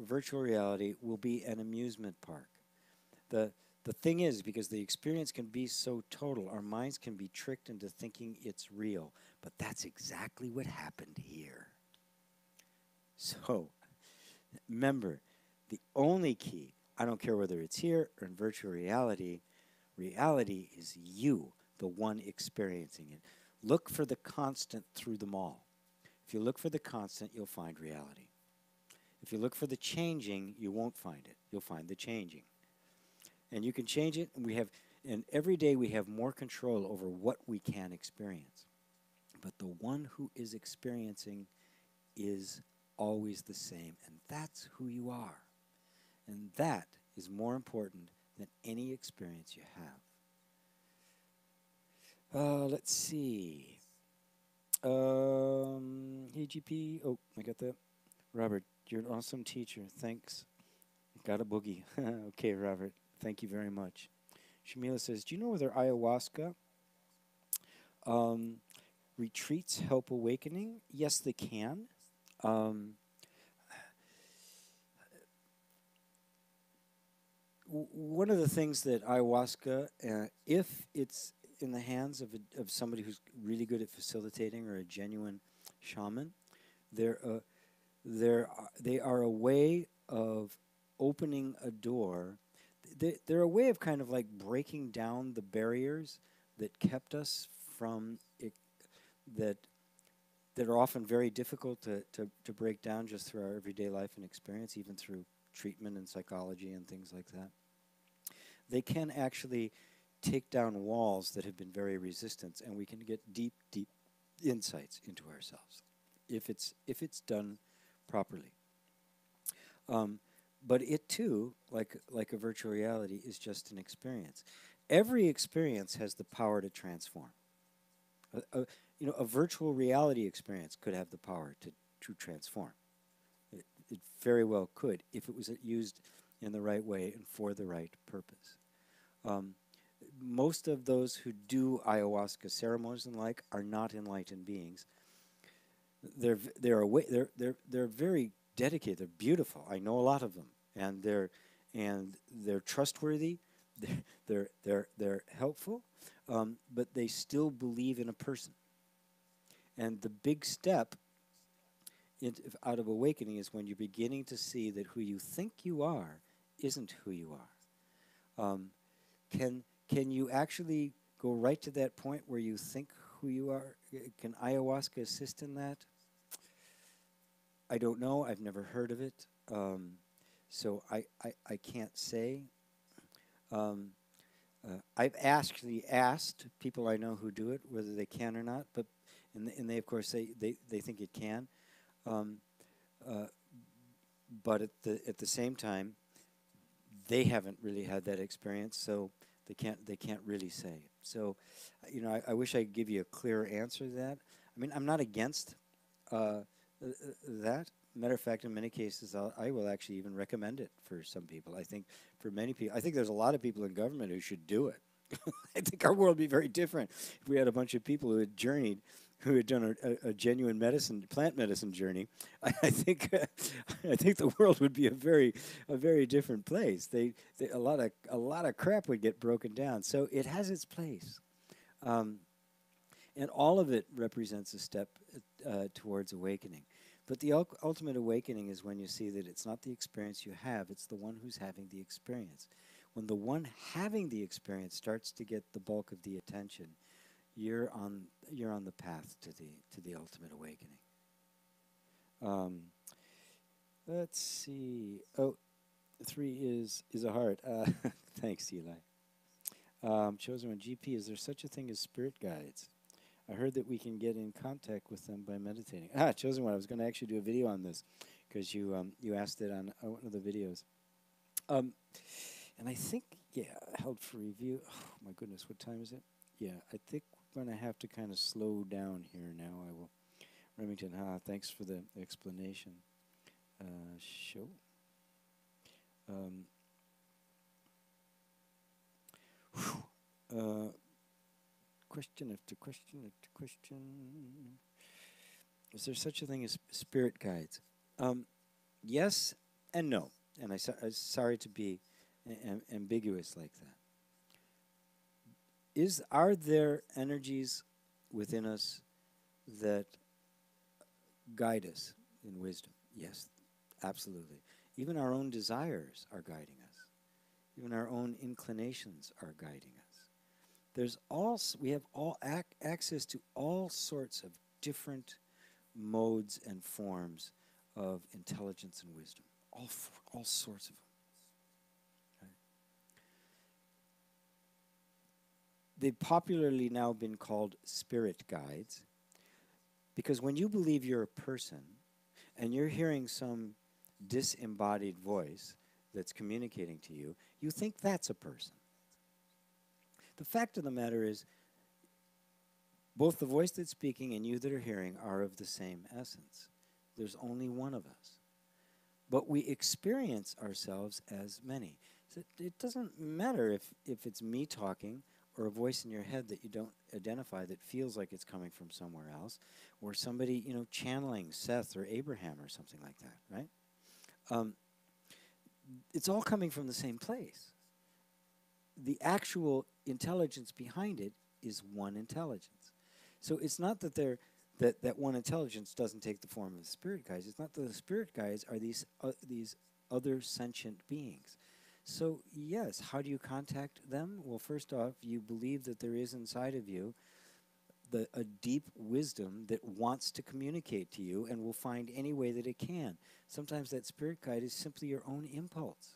Virtual reality will be an amusement park. The thing is, because the experience can be so total, our minds can be tricked into thinking it's real. But that's exactly what happened here. So, remember, the only key, I don't care whether it's here or in virtual reality, reality is you, the one experiencing it. Look for the constant through them all. If you look for the constant, you'll find reality. If you look for the changing, you won't find it. You'll find the changing. And you can change it, and every day we have more control over what we can experience. But the one who is experiencing is always the same, and that's who you are. And that is more important than any experience you have. Let's see. Hey, GP. Oh, I got that. Robert, you're an awesome teacher. Thanks. Got a boogie. Okay, Robert. Thank you very much. Shamila says, do you know whether ayahuasca retreats help awakening? Yes, they can. One of the things that ayahuasca, if it's in the hands of somebody who's really good at facilitating, or a genuine shaman, they are a way of opening a door. They're a way of kind of like breaking down the barriers that kept us from it, that are often very difficult to break down just through our everyday life and experience, even through treatment and psychology and things like that. They can actually take down walls that have been very resistant, and we can get deep, deep insights into ourselves if it's done properly. But it too, like a virtual reality, is just an experience. Every experience has the power to transform. A virtual reality experience could have the power to transform. It very well could, if it was used in the right way and for the right purpose. Most of those who do ayahuasca ceremonies and like are not enlightened beings. They're very dedicated. They're beautiful. I know a lot of them, and they're trustworthy. They're helpful, but they still believe in a person. And the big step out of awakening is when you're beginning to see that who you think you are isn't who you are. Can you actually go right to that point where you think who you are? Can ayahuasca assist in that? I don't know. I've never heard of it. So I can't say. I've actually asked people I know who do it whether they can or not, and they of course they think it can. but at the same time, they haven't really had that experience, so they can't really say. So, you know, I wish I could give you a clearer answer to that. I mean, I'm not against that. Matter of fact, in many cases, I will actually even recommend it for some people. I think for many people, I think there's a lot of people in government who should do it. I think our world would be very different if we had a bunch of people who had journeyed, who had done a genuine plant medicine journey. I think I think the world would be a very different place. A lot of crap would get broken down. So it has its place, and all of it represents a step towards awakening. But the ultimate awakening is when you see that it's not the experience you have; it's the one who's having the experience. When the one having the experience starts to get the bulk of the attention, you're on the path to the ultimate awakening. Let's see. Oh, 3 is a heart. Thanks, Eli. Chosen one, GP. Is there such a thing as spirit guides? I heard that we can get in contact with them by meditating. Chosen one. I was going to actually do a video on this because you asked it on one of the videos. And I think, yeah, held for review. Oh, my goodness, what time is it? Yeah, I think we're going to have to kind of slow down here now. I will. Remington, thanks for the explanation. Show. Question after question after question. Is there such a thing as spirit guides? Yes and no. And I'm sorry to be ambiguous like that. Are there energies within us that guide us in wisdom? Yes, absolutely. Even our own desires are guiding us. Even our own inclinations are guiding us. We have access to all sorts of different modes and forms of intelligence and wisdom. All sorts of them. They've popularly now been called spirit guides because when you believe you're a person and you're hearing some disembodied voice that's communicating to you, you think that's a person. The fact of the matter is both the voice that's speaking and you that are hearing are of the same essence. There's only one of us. But we experience ourselves as many. So it doesn't matter if it's me talking or a voice in your head that you don't identify that feels like it's coming from somewhere else, or somebody, channeling Seth or Abraham or something like that, right? It's all coming from the same place. The actual intelligence behind it is one intelligence. So it's not that that one intelligence doesn't take the form of the spirit guides. It's not that the spirit guides are these other sentient beings. So, yes, how do you contact them? Well, first off, you believe that there is inside of you a deep wisdom that wants to communicate to you and will find any way that it can. Sometimes that spirit guide is simply your own impulse.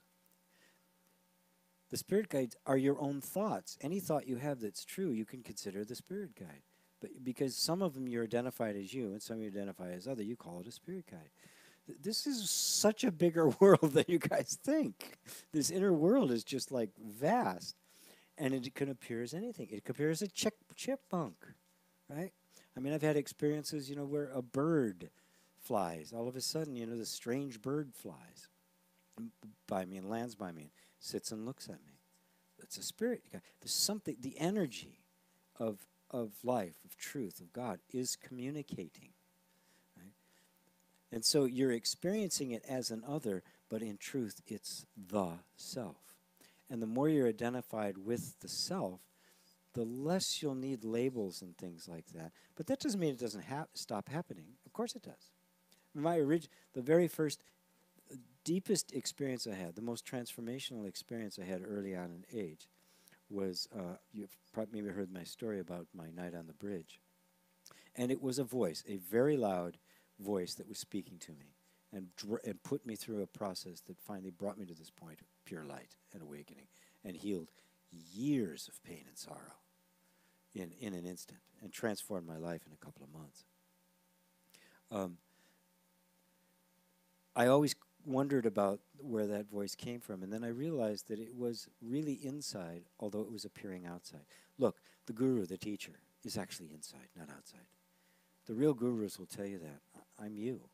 The spirit guides are your own thoughts. Any thought you have that's true, you can consider the spirit guide. But because some of them you're identified as you and some you identify as other, you call it a spirit guide. This is such a bigger world than you guys think. This inner world is just like vast. And it can appear as anything. It could appear as a chipmunk, right? I mean, I've had experiences, where a bird flies. All of a sudden, the strange bird flies by me and lands by me and sits and looks at me. It's a spirit guide. There's something, the energy of life, of truth, of God is communicating. And so you're experiencing it as an other, but in truth, it's the self. And the more you're identified with the self, the less you'll need labels and things like that. But that doesn't mean it doesn't stop happening. Of course it does. The very first, deepest experience I had, the most transformational experience I had early on in age was, you've probably maybe heard my story about my night on the bridge. And it was a voice, a very loud voice that was speaking to me and put me through a process that finally brought me to this point of pure light and awakening and healed years of pain and sorrow in an instant and transformed my life in a couple of months. I always wondered about where that voice came from, and then I realized that it was really inside, although it was appearing outside. Look, the guru, the teacher, is actually inside, not outside. The real gurus will tell you that. I'm you.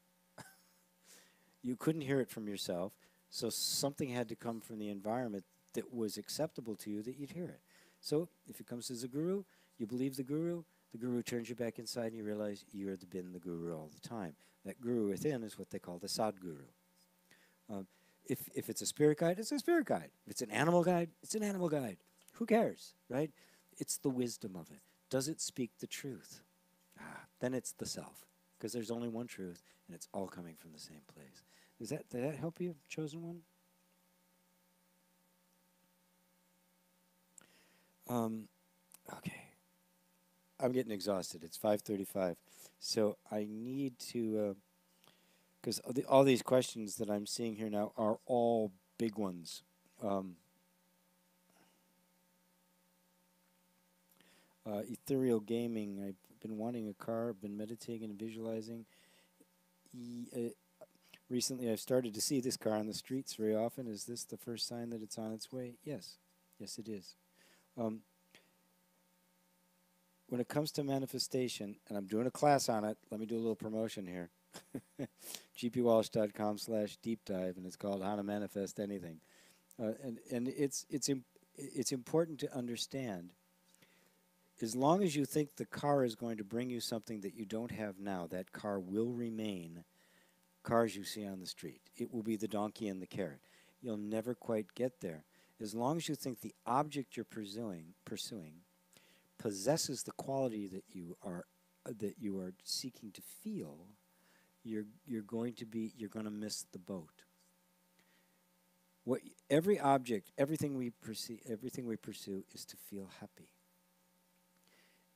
You couldn't hear it from yourself, so something had to come from the environment that was acceptable to you that you'd hear it. So if it comes as a guru, you believe the guru turns you back inside and you realize you've been the guru all the time. That guru within is what they call the Sadguru. If it's a spirit guide, it's a spirit guide. If it's an animal guide, it's an animal guide. Who cares, right? It's the wisdom of it. Does it speak the truth? Then it's the self, because there's only one truth, and it's all coming from the same place. Did that help you, chosen one? Okay. I'm getting exhausted. It's 5:35, so I need to, because all these questions that I'm seeing here now are all big ones. Ethereal gaming. I've been wanting a car. I've been meditating and visualizing. Recently, I've started to see this car on the streets very often. Is this the first sign that it's on its way? Yes. Yes, it is. When it comes to manifestation, and I'm doing a class on it, let me do a little promotion here. gpwalsh.com/deep dive, and it's called How to Manifest Anything. And it's important to understand, as long as you think the car is going to bring you something that you don't have now, that car will remain cars you see on the street. It will be the donkey and the carrot. You'll never quite get there. As long as you think the object you're pursuing possesses the quality that you are seeking to feel, you're going to miss the boat. Every object, everything we pursue is to feel happy.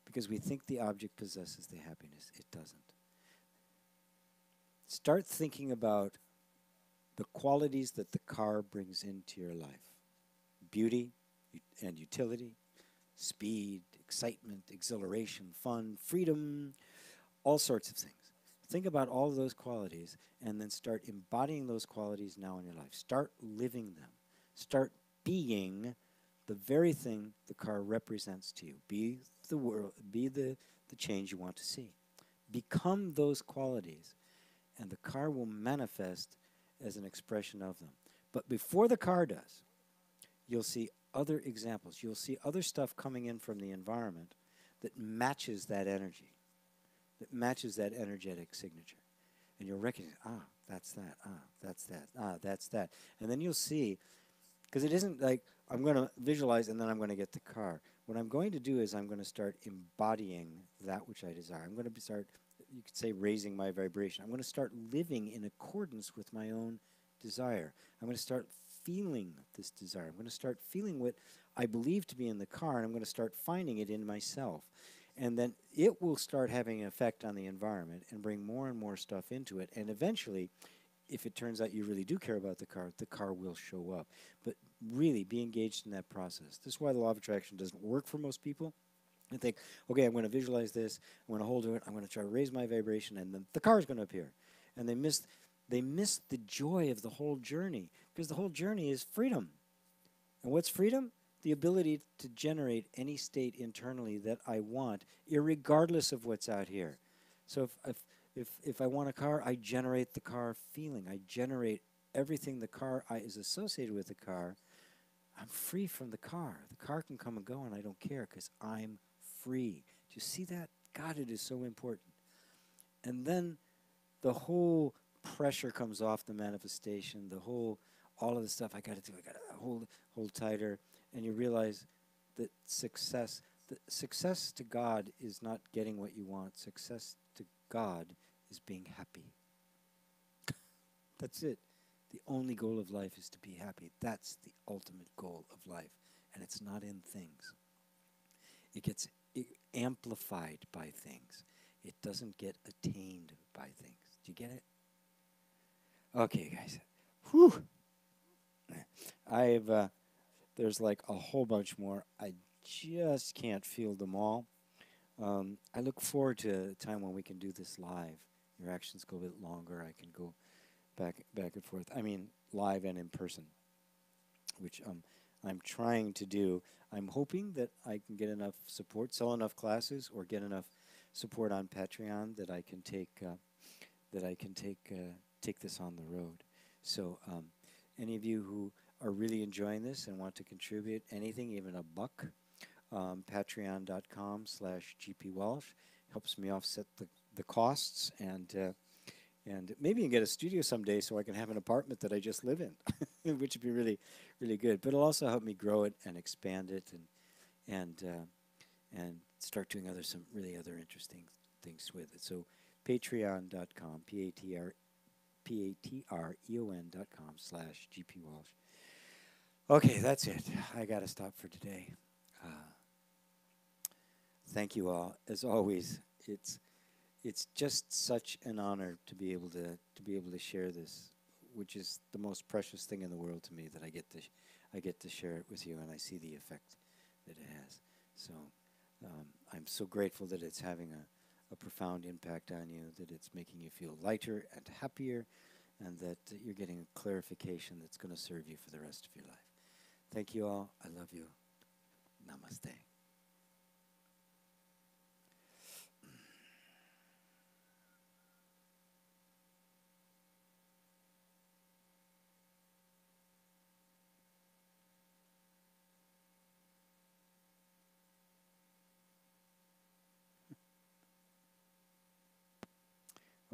Because we think the object possesses the happiness. It doesn't. Start thinking about the qualities that the car brings into your life. Beauty and utility, speed, excitement, exhilaration, fun, freedom, all sorts of things. Think about all of those qualities and then start embodying those qualities now in your life. Start living them. Start being the very thing the car represents to you. Be the world, be the change you want to see. Become those qualities, and the car will manifest as an expression of them. But before the car does, you'll see other examples. You'll see other stuff coming in from the environment that matches that energy, that matches that energetic signature. And you'll recognize, that's that, that's that, that's that. And then you'll see, because it isn't like I'm going to visualize and then I'm going to get the car. What I'm going to do is I'm going to start embodying that which I desire. I'm going to start, you could say, raising my vibration. I'm going to start living in accordance with my own desire. I'm going to start feeling this desire. I'm going to start feeling what I believe to be in the car, and I'm going to start finding it in myself. And then it will start having an effect on the environment and bring more and more stuff into it. And eventually, if it turns out you really do care about the car will show up. But really be engaged in that process. This is why the law of attraction doesn't work for most people. And think, okay, I'm going to visualize this, I'm going to hold it, I'm going to try to raise my vibration, and then the car is going to appear. And they miss the joy of the whole journey, because the whole journey is freedom. And what's freedom? The ability to generate any state internally that I want, irregardless of what's out here. So if I want a car, I generate the car feeling. I generate everything the car is associated with the car. I'm free from the car. The car can come and go, and I don't care because I'm free. Do you see that? God, it is so important. And then the whole pressure comes off the manifestation, all of the stuff I got to do, I got to hold tighter, and you realize that success to God is not getting what you want. Success to God is being happy. That's it. The only goal of life is to be happy. That's the ultimate goal of life, and it's not in things. It gets amplified by things. It doesn't get attained by things. Do you get it? Okay, guys. Whew. There's like a whole bunch more. I just can't field them all. I look forward to a time when we can do this live. Your actions go a bit longer. I can go back and forth. I mean, live and in person, which I'm trying to do. I'm hoping that I can get enough support, sell enough classes, or get enough support on Patreon that I can take this on the road. So any of you who are really enjoying this and want to contribute anything, even a buck, patreon.com/GP Walsh helps me offset the costs, and maybe you can get a studio someday so I can have an apartment that I just live in, which would be really, really good. But it'll also help me grow it and expand it and start doing some really other interesting things with it. So patreon.com, patreon.com/GP Walsh. Okay, that's it. I got to stop for today. Thank you all. As always, it's just such an honor to be able to share this, which is the most precious thing in the world to me, that I get to share it with you, and I see the effect that it has. So I'm so grateful that it's having a profound impact on you, that it's making you feel lighter and happier, and that you're getting a clarification that's going to serve you for the rest of your life. Thank you all. I love you. Namaste.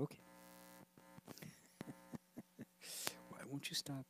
Okay. Why won't you stop?